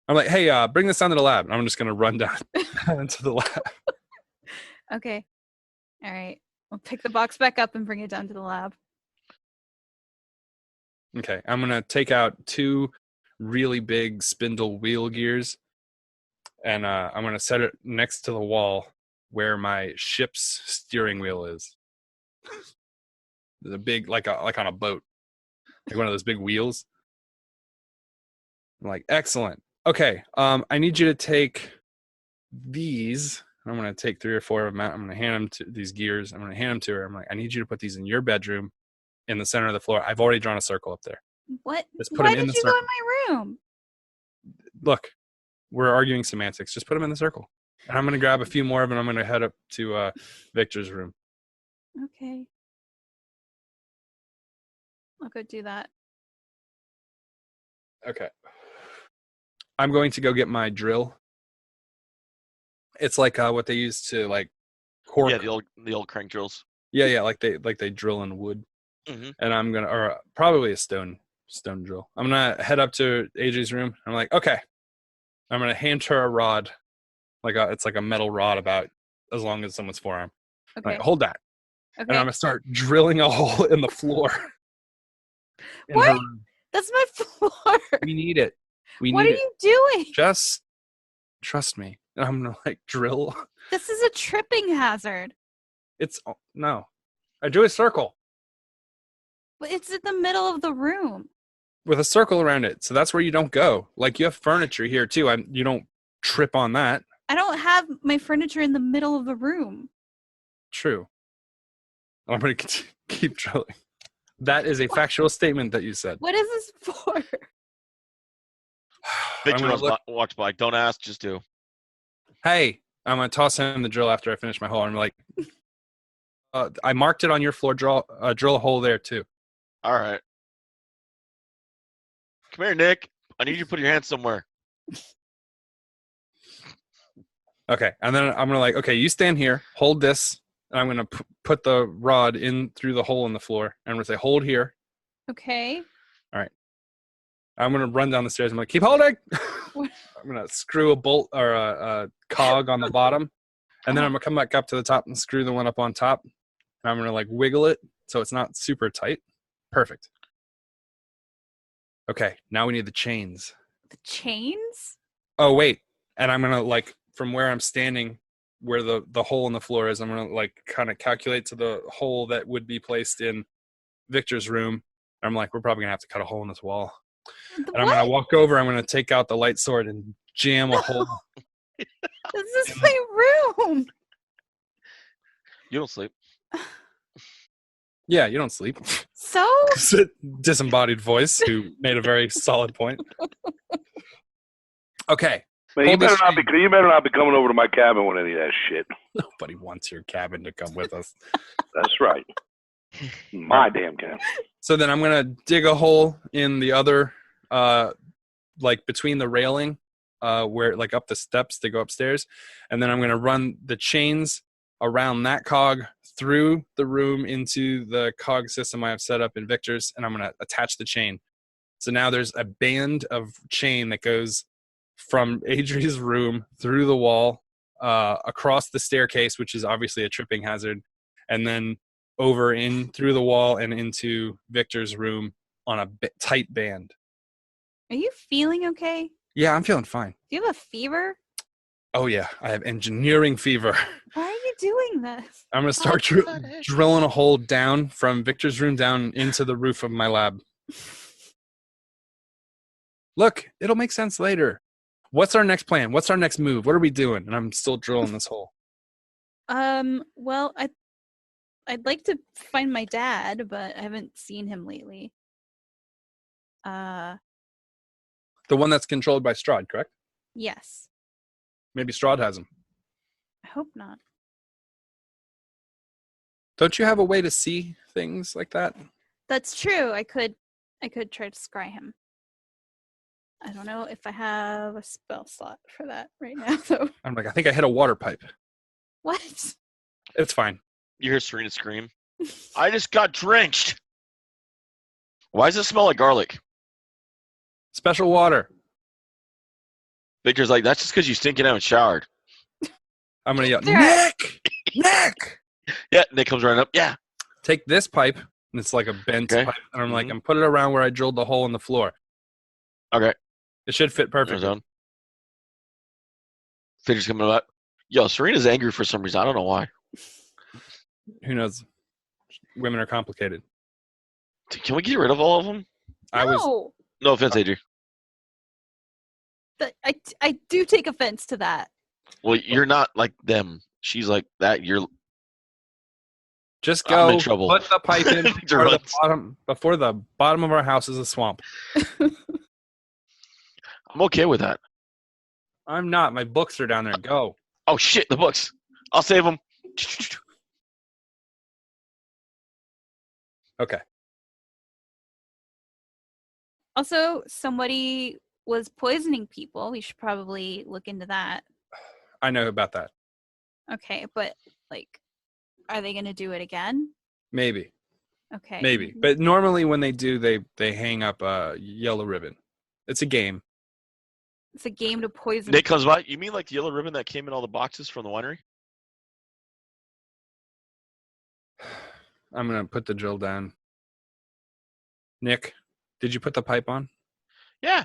I'm like, hey, bring this down to the lab. And I'm just going to run down into the lab. Okay. All right. I'll pick the box back up and bring it down to the lab. Okay. I'm going to take out 2 really big spindle wheel gears. And I'm going to set it next to the wall where my ship's steering wheel is. There's a big, like on a boat. Like one of those big wheels. I'm like, excellent. Okay, I need you to take these. I'm going to take 3 or 4 of them out. I'm going to hand them to these gears. I'm going to hand them to her. I'm like, I need you to put these in your bedroom in the center of the floor. I've already drawn a circle up there. What? Just put Why them in did the you go circle. in my room? Look, we're arguing semantics. Just put them in the circle. And I'm going to grab a few more of them. I'm going to head up to Victor's room. Okay. I'll go do that. Okay. I'm going to go get my drill. It's like what they use to like cork. Yeah, the old crank drills. Yeah, like they drill in wood. Mm-hmm. And I'm gonna, or probably a stone drill. I'm gonna head up to AJ's room. I'm like, okay. I'm gonna hand her a rod, it's like a metal rod about as long as someone's forearm. Okay. Like, hold that. Okay. And I'm gonna start drilling a hole in the floor. in What? her room. That's my floor. We need it. What are you doing? Just trust me. And I'm gonna like drill. This is a tripping hazard. No. I drew a circle But it's in the middle of the room. with a circle around it. So that's where you don't go. Like you have furniture here too. You don't trip on that. I don't have my furniture in the middle of the room. True. I'm going to keep drilling. That is a factual statement that you said. What is this for? Victor walks by. Don't ask, just do. Hey, I'm going to toss him the drill after I finish my hole. I'm like, I marked it on your floor. Drill a hole there too. All right. Come here, Nick. I need you to put your hand somewhere. Okay. And then I'm going to like, okay, you stand here, hold this. And I'm going to put the rod in through the hole in the floor. And I'm going to say, hold here. Okay. All right. I'm going to run down the stairs. I'm like, keep holding. What? I'm going to screw a bolt or a cog on the bottom. And then I'm going to come back up to the top and screw the one up on top. And I'm going to like wiggle it so it's not super tight. Perfect. Okay. Now we need the chains. The chains? Oh, wait. And I'm going to like, from where I'm standing, where the hole in the floor is, I'm going to like kind of calculate to the hole that would be placed in Victor's room. I'm like, we're probably going to have to cut a hole in this wall. And I'm going to walk over. I'm going to take out the light sword and jam a hole. This is my room. You don't sleep. Yeah, you don't sleep. So? Disembodied voice who made a very solid point. Okay. Man, you Hold this better not be coming over to my cabin with any of that shit. Nobody wants your cabin to come with us. That's right. My damn cabin. So then I'm going to dig a hole in the other, like between the railing, where like up the steps to go upstairs. And then I'm going to run the chains around that cog through the room into the cog system I have set up in Victor's. And I'm going to attach the chain. So now there's a band of chain that goes from Adri's room through the wall, across the staircase, which is obviously a tripping hazard, and then over in through the wall and into Victor's room on a tight band. Are you feeling okay? Yeah, I'm feeling fine. Do you have a fever? Oh yeah, I have engineering fever. Why are you doing this? I'm gonna start drilling a hole down from Victor's room down into the roof of my lab. Look, it'll make sense later. What's our next plan? What's our next move? What are we doing? And I'm still drilling this hole. Well, I'd like to find my dad, but I haven't seen him lately. The one that's controlled by Strahd, correct? Yes. Maybe Strahd has him. I hope not. Don't you have a way to see things like that? That's true. I could try to scry him. I don't know if I have a spell slot for that right now, though. I'm like, I think I hit a water pipe. What? It's fine. You hear Serena scream. I just got drenched. Why does it smell like garlic? Special water. Victor's like, that's just because you stinking out and showered. I'm going to yell, There. Nick! Nick! Yeah, Nick comes running up. Yeah. Take this pipe, and it's like a bent Okay. pipe, and I'm like, I'm put it around where I drilled the hole in the floor. Okay. It should fit perfectly. Victor's coming up. Yo, Serena's angry for some reason. I don't know why. Who knows? Women are complicated. Can we get rid of all of them? No. No offense, Adri. I do take offense to that. Well, you're not like them. She's like that. You're. Just I'm go in trouble. put the pipe in Victor before the bottom of our house is a swamp. I'm okay with that. I'm not. My books are down there. Go. Oh, shit, the books. I'll save them. Okay. Also, somebody was poisoning people. We should probably look into that. I know about that. Okay, but like, are they going to do it again? Maybe. Okay. Maybe. But normally when they do, they hang up a yellow ribbon. It's a game. It's a game to poison. Nick comes by. You mean like the yellow ribbon that came in all the boxes from the winery? I'm going to put the drill down. Nick, did you put the pipe on? Yeah.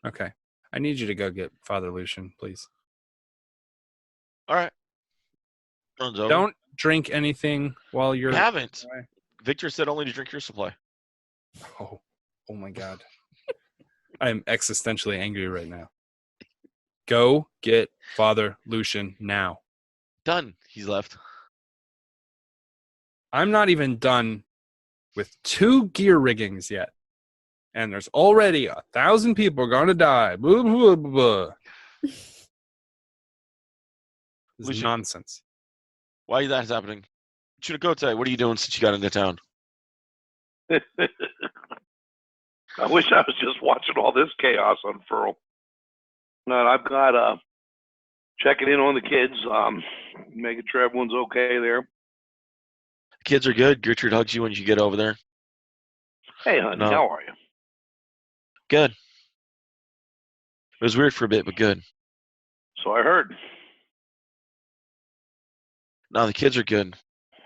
Okay. I need you to go get Father Lucian, please. All right. Runs over. Don't drink anything while you're... I haven't. away. Victor said only to drink your supply. Oh my God. I'm existentially angry right now. Go get Father Lucian now. Done. He's left. I'm not even done with 2 gear riggings yet. And there's already 1,000 people going to die. Blah, blah, blah, blah. This is Lucian. nonsense. Why is that happening? Chunicote, what are you doing since you got into town? I wish I was just watching all this chaos unfurl. No, I've got checking in on the kids, making sure everyone's okay there. Kids are good. Gertrude hugs you when you get over there. Hey, honey, No. how are you? Good. It was weird for a bit, but good. So I heard. No, the kids are good.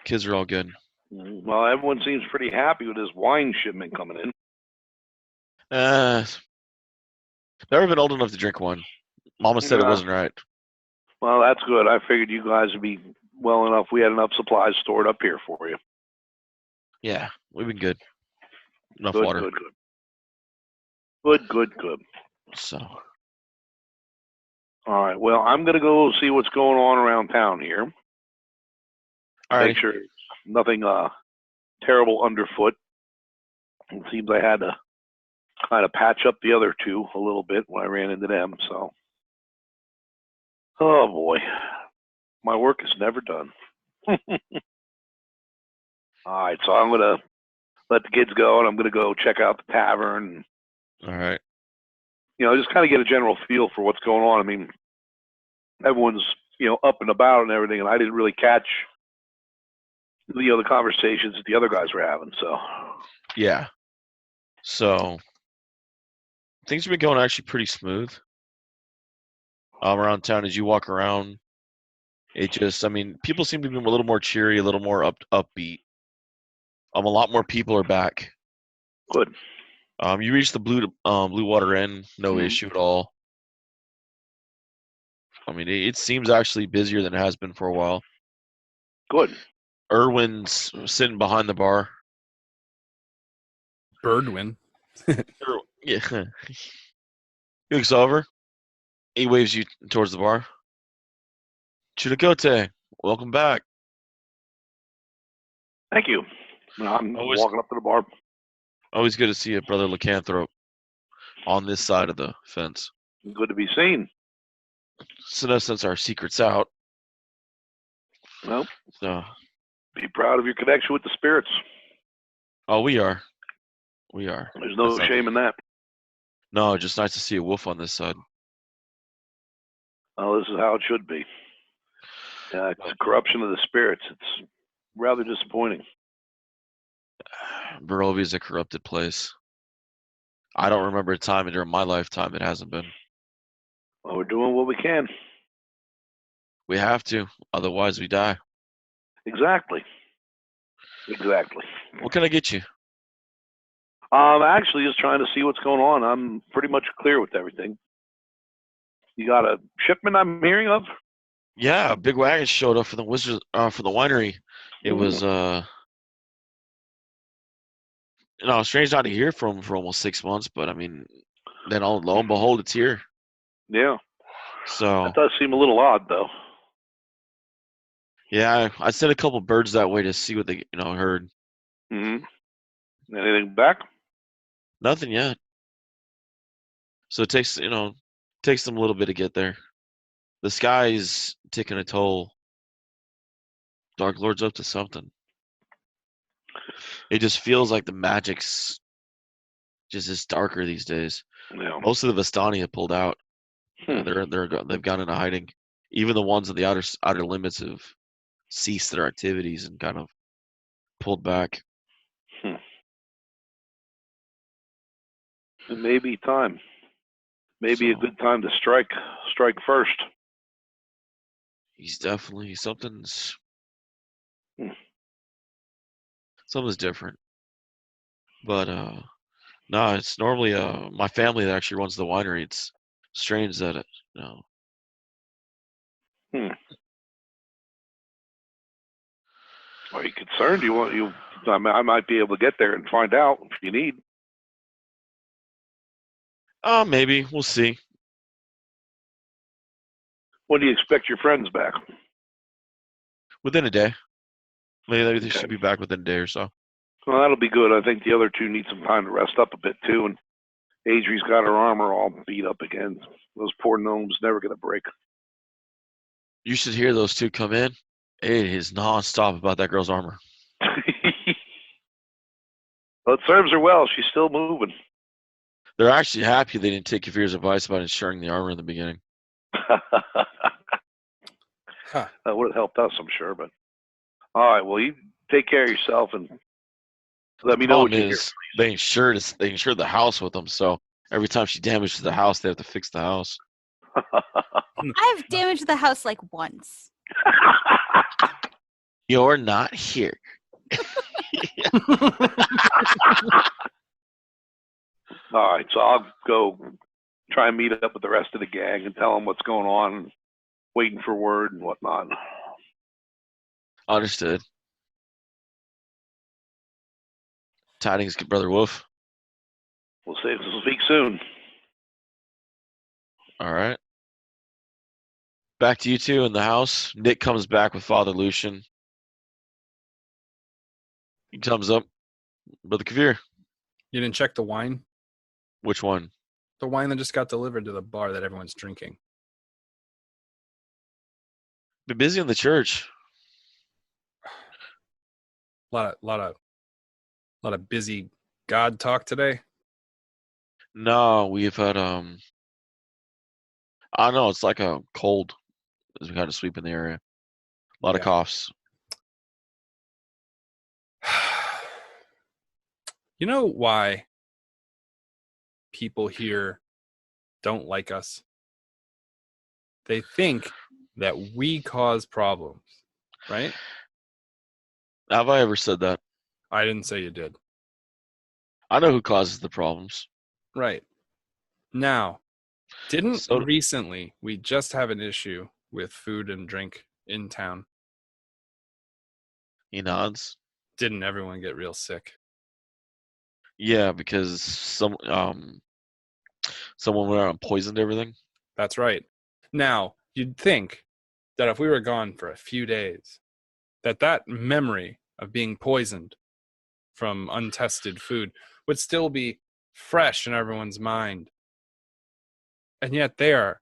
Kids are all good. Well, everyone seems pretty happy with this wine shipment coming in. Never been old enough to drink one. Mama said it Yeah. wasn't right. Well, that's good. I figured you guys would be well enough. We had enough supplies stored up here for you. Yeah, we've been good. Enough Good, water. good, good. Good. So, All right. Well, I'm going to go see what's going on around town here. all right. Make sure nothing terrible underfoot. It seems I had to kind of patch up the other two a little bit when I ran into them. So, oh boy, my work is never done. All right, so I'm gonna let the kids go, and I'm gonna go check out the tavern. All right. Just kind of get a general feel for what's going on. I mean, everyone's up and about and everything, and I didn't really catch the conversations that the other guys were having. So Yeah. So things have been going actually pretty smooth. Around town as you walk around, people seem to be a little more cheery, a little more upbeat. A lot more people are back. good. You reach the Blue Water Inn, no issue at all. I mean, it seems actually busier than it has been for a while. Good. Irwin's sitting behind the bar. Birdwin. Yeah. He looks over. He waves you towards the bar. Chirakote, welcome back. Thank you. I'm Always- walking up to the bar. Always good to see a brother lycanthrope on this side of the fence. Good to be seen. So now since our secret's out, Well, so be proud of your connection with the spirits. we are. We are. There's no That's not- shame in that. No, just nice to see a wolf on this side. Oh, this is how it should be. Yeah, it's a corruption of the spirits. It's rather disappointing. Barovia is a corrupted place. I don't remember a time during my lifetime it hasn't been. Well, we're doing what we can. We have to, otherwise we die. Exactly. Exactly. What can I get you? Actually, just trying to see what's going on. I'm pretty much clear with everything. You got a shipment I'm hearing of? Yeah, a big wagon showed up for the for the winery. It was strange not to hear from him for almost 6 months, but I mean, then lo and behold, it's here. Yeah. So That does seem a little odd, though. yeah, I sent a couple birds that way to see what they heard. Mm-hmm. Anything back? Nothing yet. So it takes them a little bit to get there. The sky's taking a toll. Dark Lord's up to something. It just feels like the magic's just is darker these days. Yeah. Most of the Vistani have pulled out. They've gone into hiding. Even the ones at the outer limits have ceased their activities and kind of pulled back. It may be time. Maybe a So- good time to strike first. He's definitely something's Hmm. different. But no, it's normally my family that actually runs the winery. It's strange that Are you concerned? I might be able to get there and find out if you need. maybe we'll see. When do you expect your friends back? Within a day. Maybe they Okay. should be back within a day or so. Well, that'll be good. I think the other two need some time to rest up a bit too. And Adri's got her armor all beat up again. Those poor gnomes never get a break. You should hear those two come in. It is nonstop about that girl's armor. Well, it serves her well. She's still moving. They're actually happy they didn't take Kafir's advice about insuring the armor in the beginning. Huh. That would have helped us, I'm sure. But all right, well, you take care of yourself and let me know what Problem you hear. is, they insured the house with them, so every time she damages the house, they have to fix the house. I've damaged the house like once. You're not here. All right, so I'll go try and meet up with the rest of the gang and tell them what's going on, waiting for word and whatnot. Understood. Tidings, good brother Wolf. We'll speak soon. All right. Back to you two in the house. Nick comes back with Father Lucian. He comes up. Brother Kavir, You didn't check the wine? which one? The wine that just got delivered to the bar that everyone's drinking. Been busy in the church. A lot of busy God talk today. No, we've had I don't know, it's like a cold as we kind of sweep in the area. A lot of Yeah. coughs. You know why people here don't like us? They think that we cause problems, right? Have I ever said that? I didn't say you did. I know who causes the problems. Right. Now, didn't So- recently we just have an issue with food and drink in town? He nods. Didn't everyone get real sick? Yeah, because someone went out and poisoned everything. That's right. Now, you'd think that if we were gone for a few days, that memory of being poisoned from untested food would still be fresh in everyone's mind. And yet they are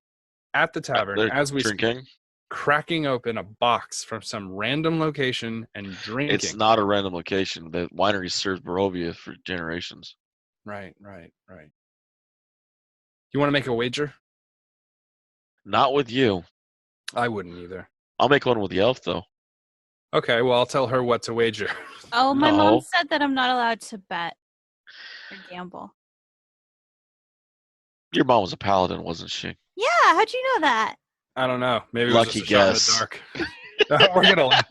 at the tavern They're as we speak, drinking. cracking open a box from some random location and drinking. It's not a random location. The winery serves Barovia for generations. Right. You want to make a wager? Not with you. I wouldn't either. I'll make one with the elf though. Okay, well, I'll tell her what to wager. Oh, my mom No. said that I'm not allowed to bet or gamble. Your mom was a paladin, wasn't she? Yeah, how'd you know that? I don't know. Maybe Lucky it was just a shot in the dark. We're gonna laugh.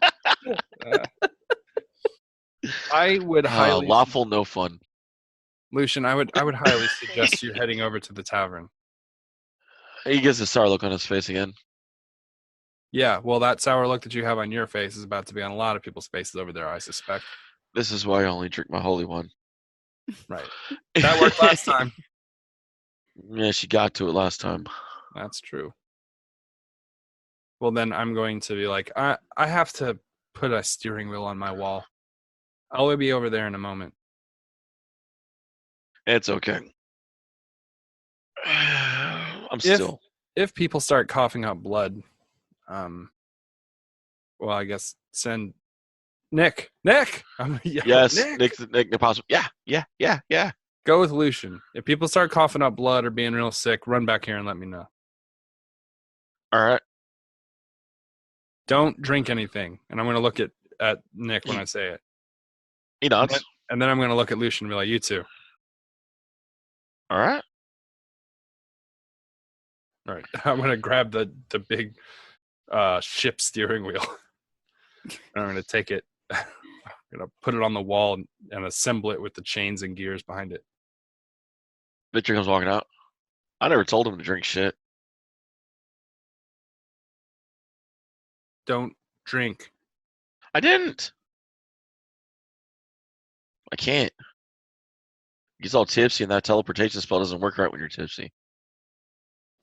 I would highly, Lawful, no fun. Lucian. I would highly suggest you heading over to the tavern. He gets a sour look on his face again. Yeah, well, that sour look that you have on your face is about to be on a lot of people's faces over there, I suspect. This is why I only drink my holy one. Right. That worked last time. Yeah, she got to it last time. That's true. Well, then I'm going to be like, I have to put a steering wheel on my wall. I'll be over there in a moment. It's okay. I'm still. If people start coughing up blood, well, I guess send Nick. I'm gonna yell, Yes, Nick. Nick possible. Yeah. Go with Lucian. If people start coughing up blood or being real sick, run back here and let me know. All right. Don't drink anything. And I'm going to look at Nick when I say it. He nods. And then I'm going to look at Lucian and be like, you too. All right. All right. I'm going to grab the big ship steering wheel. And I'm going to take it. I'm going to put it on the wall and assemble it with the chains and gears behind it. Victor comes walking out. I never told him to drink shit. Don't drink. I didn't. I can't. He's all tipsy, and that teleportation spell doesn't work right when you're tipsy.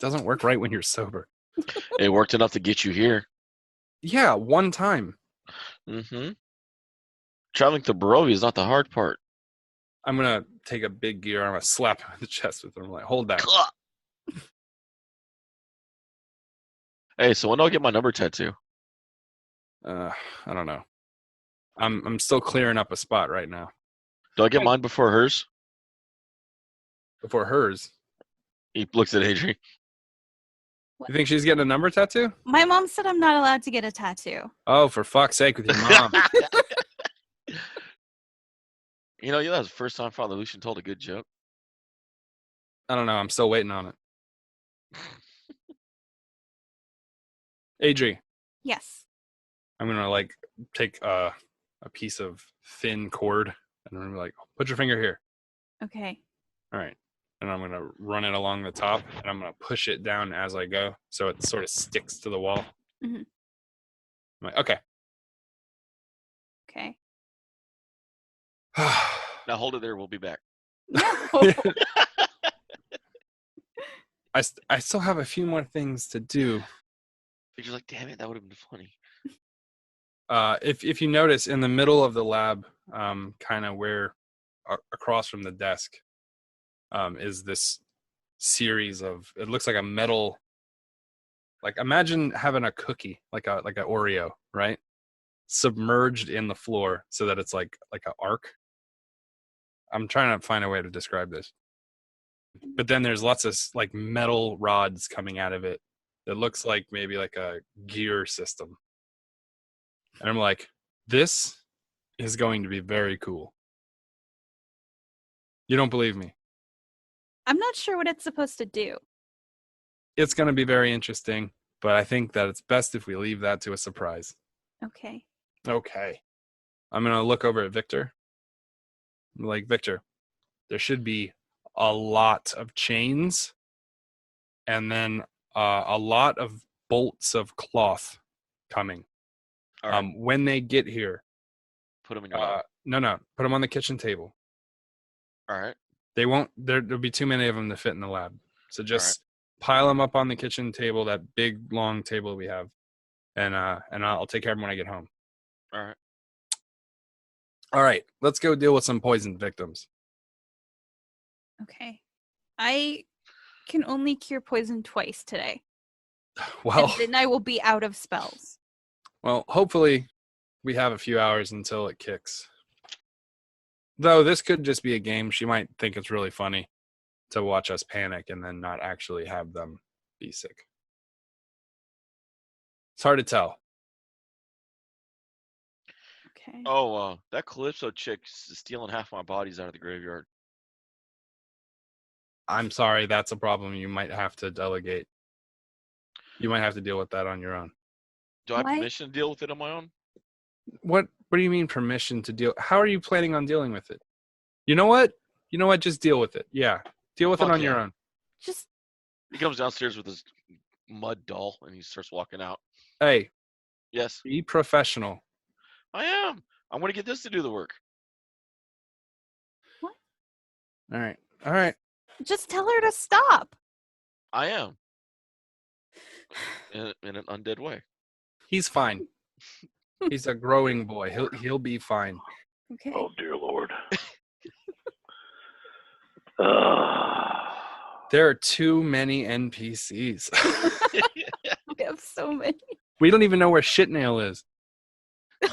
Doesn't work right when you're sober. It worked enough to get you here. Yeah, one time. Mm-hmm. Traveling to Barovia is not the hard part. I'm going to take a big gear. I'm going to slap him in the chest with it. I'm like, hold that. Hey, so when do I get my number tattoo? I don't know. I'm still clearing up a spot right now. Do I get mine before hers? Before hers. He looks at Adrian. You think she's getting a number tattoo? My mom said I'm not allowed to get a tattoo. Oh, for fuck's sake with your mom. You know, that was the first time Father Lucian told a good joke. I don't know. I'm still waiting on it. Adri, Yes. I'm going to take a piece of thin cord and I'm going to be like, put your finger here. Okay. All right. And I'm going to run it along the top and I'm going to push it down as I go so it sort of sticks to the wall. Mhm. I'm like, okay. Okay. Now hold it there. We'll be back. No. I still have a few more things to do. You're like, damn it, that would have been funny. If you notice in the middle of the lab, kind of where across from the desk is this series of, it looks like a metal, like imagine having a cookie, like a Oreo, right? Submerged in the floor so that it's like an arc. I'm trying to find a way to describe this. But then there's lots of like metal rods coming out of it. It looks like maybe like a gear system. And I'm like, this is going to be very cool. You don't believe me? I'm not sure what it's supposed to do. It's going to be very interesting, but I think that it's best if we leave that to a surprise. Okay. Okay. I'm going to look over at Victor. I'm like, Victor, there should be a lot of chains and then a lot of bolts of cloth coming. All right. When they get here, Put them in your lap. no, put them on the kitchen table. All right. They won't. There'll be too many of them to fit in the lab. So just pile them up on the kitchen table, that big long table we have, and I'll take care of them when I get home. All right. All right, let's go deal with some poison victims. Okay. I can only cure poison twice today. Well, And then I will be out of spells. well, hopefully we have a few hours until it kicks. Though this could just be a game. She might think it's really funny to watch us panic and then not actually have them be sick. It's hard to tell. Okay. Oh, that Calypso chick's stealing half my bodies out of the graveyard. I'm sorry, that's a problem you might have to delegate. You might have to deal with that on your own. Do I have Why? permission to deal with it on my own? What do you mean permission to deal? How are you planning on dealing with it? You know what? Just deal with it. Yeah. Deal with it Fuck on your yeah. own. Just He comes downstairs with his mud doll and he starts walking out. Hey, Yes, be professional. I am. I'm going to get this to do the work. All right. just tell her to stop. I am. In an undead way. He's fine. He's a growing boy. He'll be fine. Okay. Oh dear Lord. There are too many NPCs. We have so many. We don't even know where Shitnail is.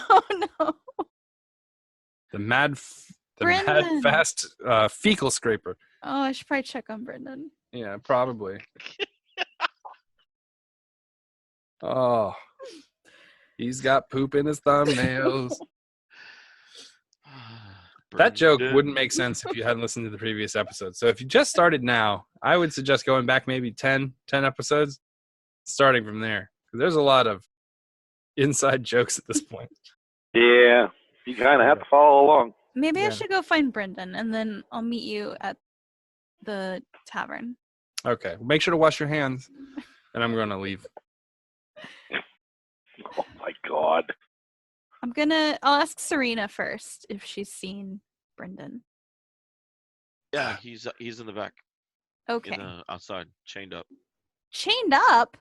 Oh no. The mad Brendan. fast fecal scraper. Oh, I should probably check on Brendan. Yeah, probably. Oh, he's got poop in his thumbnails. That joke wouldn't make sense if you hadn't listened to the previous episode. So if you just started now, I would suggest going back maybe 10 episodes, starting from there. Because there's a lot of inside jokes at this point. Yeah, you kind of have to follow along. Maybe I Yeah. should go find Brendan and then I'll meet you at the tavern. Okay, make sure to wash your hands, and I'm going to leave. Oh my God. I'll ask Serena first if she's seen Brendan. Yeah, he's in the back, Okay. outside, chained up. Chained up?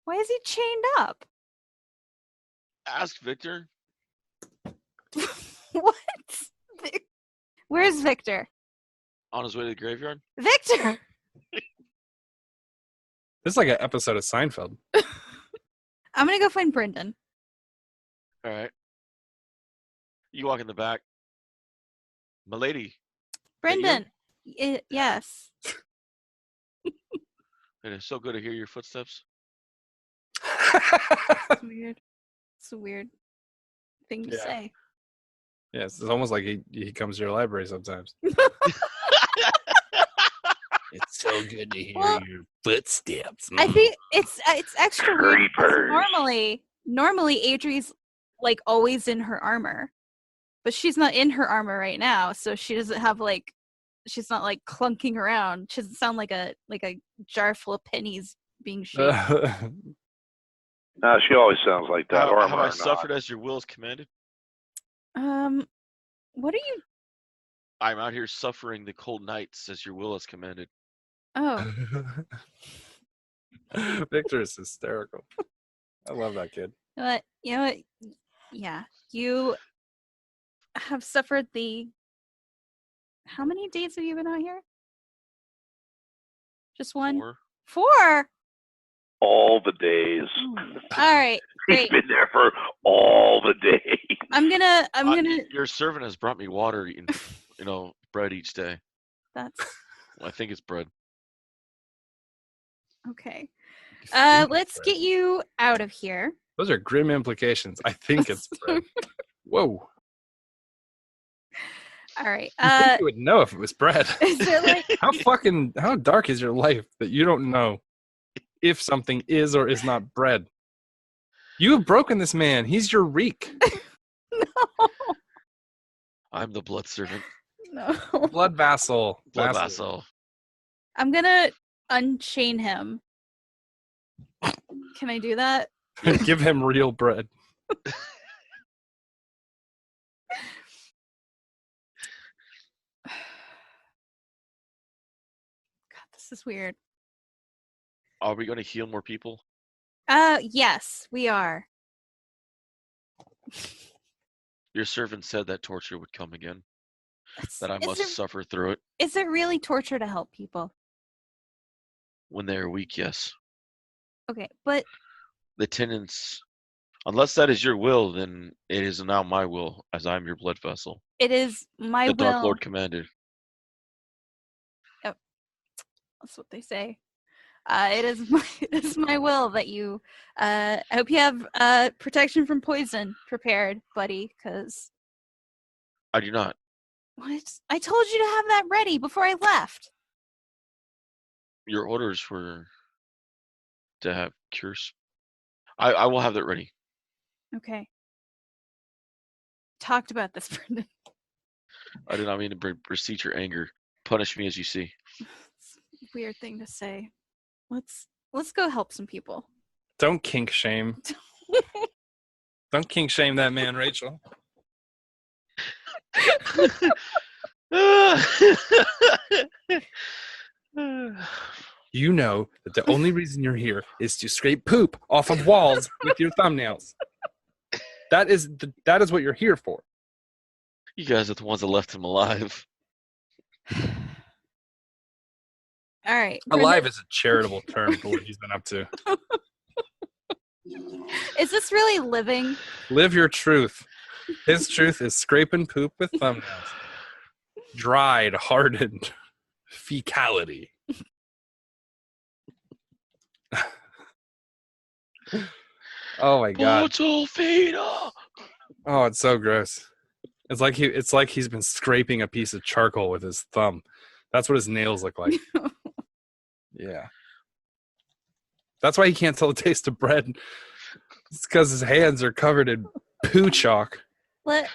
Why is he chained up? Ask Victor. What? Where's Victor? On his way to the graveyard. Victor! This is like an episode of Seinfeld. I'm gonna go find Brendan. All right. You walk in the back. Milady. Brendan! Yes. It is so good to hear your footsteps. It's weird. It's a weird thing to Yeah. say. Yes, it's almost like he comes to your library sometimes. It's so good to hear Well, your footsteps. I think it's extra weird. 'Cause Creepers. Normally Adri's like always in her armor. But she's not in her armor right now, so she doesn't have like she's not like clunking around. She doesn't sound like a jar full of pennies being shaken. No, she always sounds like that. Have Armor I or not. suffered as your will is commanded? What are you I'm out here suffering the cold nights as your will is commanded. Oh, Victor is hysterical. I love that kid. you know what? Yeah. You have suffered the... How many days have you been out here? Just one? 4. 4? All the days. All right, He's great. been there for all the days. I'm gonna... Your servant has brought me water and bread each day. That's... I think it's bread. Okay. You think Let's it's get you out of here. Those are grim implications. I think it's bread. Whoa. All right. I think you would know if it was bread. Is it like... How dark is your life that you don't know if something is or is not bread? You have broken this man. He's your reek. No. I'm the blood servant. No. Blood vassal. Blood vassal. I'm gonna unchain him. Can I do that? Give him real bread. God, this is weird. Are we going to heal more people? Yes, we are. Your servant said that torture would come again. That I Is must it- suffer through it. Is it really torture to help people? When they are weak, yes. Okay, but The tenants, unless that is your will, then it is now my will, as I am your blood vessel. it is my The will. Dark Lord commanded. That's what they say. It is my will that you. I hope you have protection from poison prepared, buddy. Because I do not. what? I told you to have that ready before I left. Your orders were to have cures. I will have that ready. Okay. Talked about this, Brendan. I do not mean to beseech your anger. Punish me as you see. It's a weird thing to say. Let's go help some people. Don't kink shame. Don't kink shame that man, Rachel. You know that the only reason you're here is to scrape poop off of walls with your thumbnails. That is what you're here for. You guys are the ones that left him alive. All right. Alive is a charitable term for what he's been up to. Is this really living? Live your truth. His truth is scraping poop with thumbnails. Dried, hardened fecality. Oh my god. Bottle feeder. Oh, it's so gross. It's like he's been scraping a piece of charcoal with his thumb. That's what his nails look like. Yeah. That's why he can't tell the taste of bread. It's because his hands are covered in poo chalk. What?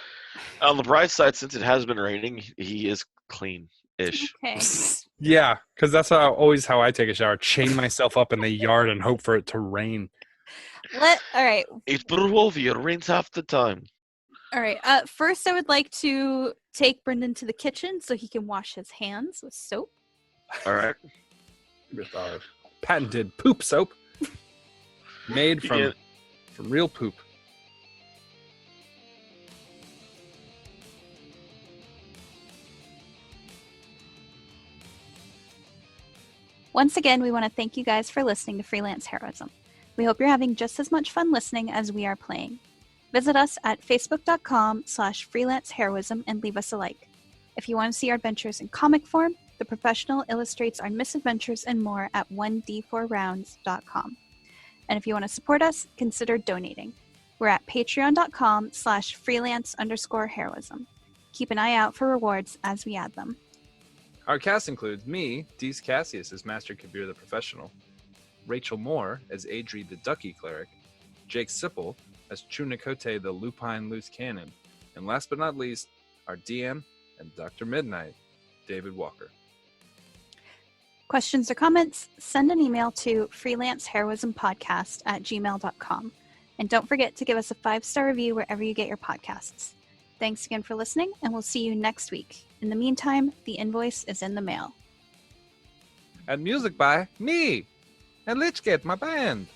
On the bright side, since it has been raining, he is clean-ish. Okay. Yeah, because that's how I take a shower. Chain myself up in the yard and hope for it to rain. All right. It's Barovia. It rains half the time. All right. First, I would like to take Brendan to the kitchen so he can wash his hands with soap. All right. With our patented poop soap. Made from real poop. Once again, we want to thank you guys for listening to Freelance Heroism. We hope you're having just as much fun listening as we are playing. Visit us at facebook.com/freelanceheroism and leave us a like. If you want to see our adventures in comic form, The Professional illustrates our misadventures and more at 1d4rounds.com. And if you want to support us, consider donating. We're at patreon.com/freelance_heroism. Keep an eye out for rewards as we add them. Our cast includes me, Dees Cassius as Master Kabir the Professional, Rachel Moore as Adri the Ducky Cleric, Jake Sipple as Chunikote the Lupine Loose Cannon, and last but not least, our DM and Dr. Midnight, David Walker. Questions or comments? Send an email to freelanceheroismpodcast@gmail.com. And don't forget to give us a 5-star review wherever you get your podcasts. Thanks again for listening, and we'll see you next week. In the meantime, the invoice is in the mail. And music by me and Lichgate, my band.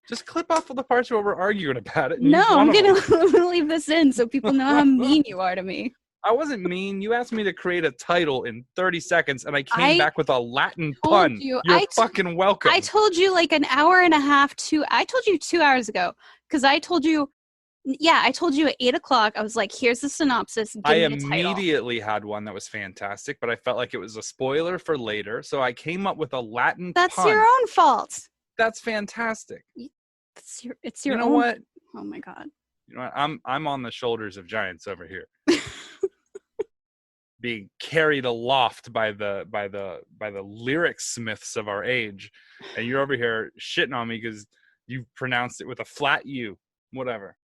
Just clip off all the parts where we're arguing about it. And No, use one I'm of them. gonna leave this in so people know how mean you are to me. I wasn't mean. You asked me to create a title in 30 seconds, and I came I back with a Latin told pun. you- You're I t- fucking welcome. I told you like an hour and a half. I told you 2 hours ago because I told you. Yeah, I told you at 8 o'clock. I was like, "Here's the synopsis. Give I me a title." immediately had one that was fantastic, but I felt like it was a spoiler for later, so I came up with a Latin That's pun. your own fault. That's fantastic. It's your You know own. what? Oh my god. You know what? I'm on the shoulders of giants over here, being carried aloft by the lyric smiths of our age, and you're over here shitting on me because you pronounced it with a flat U. Whatever.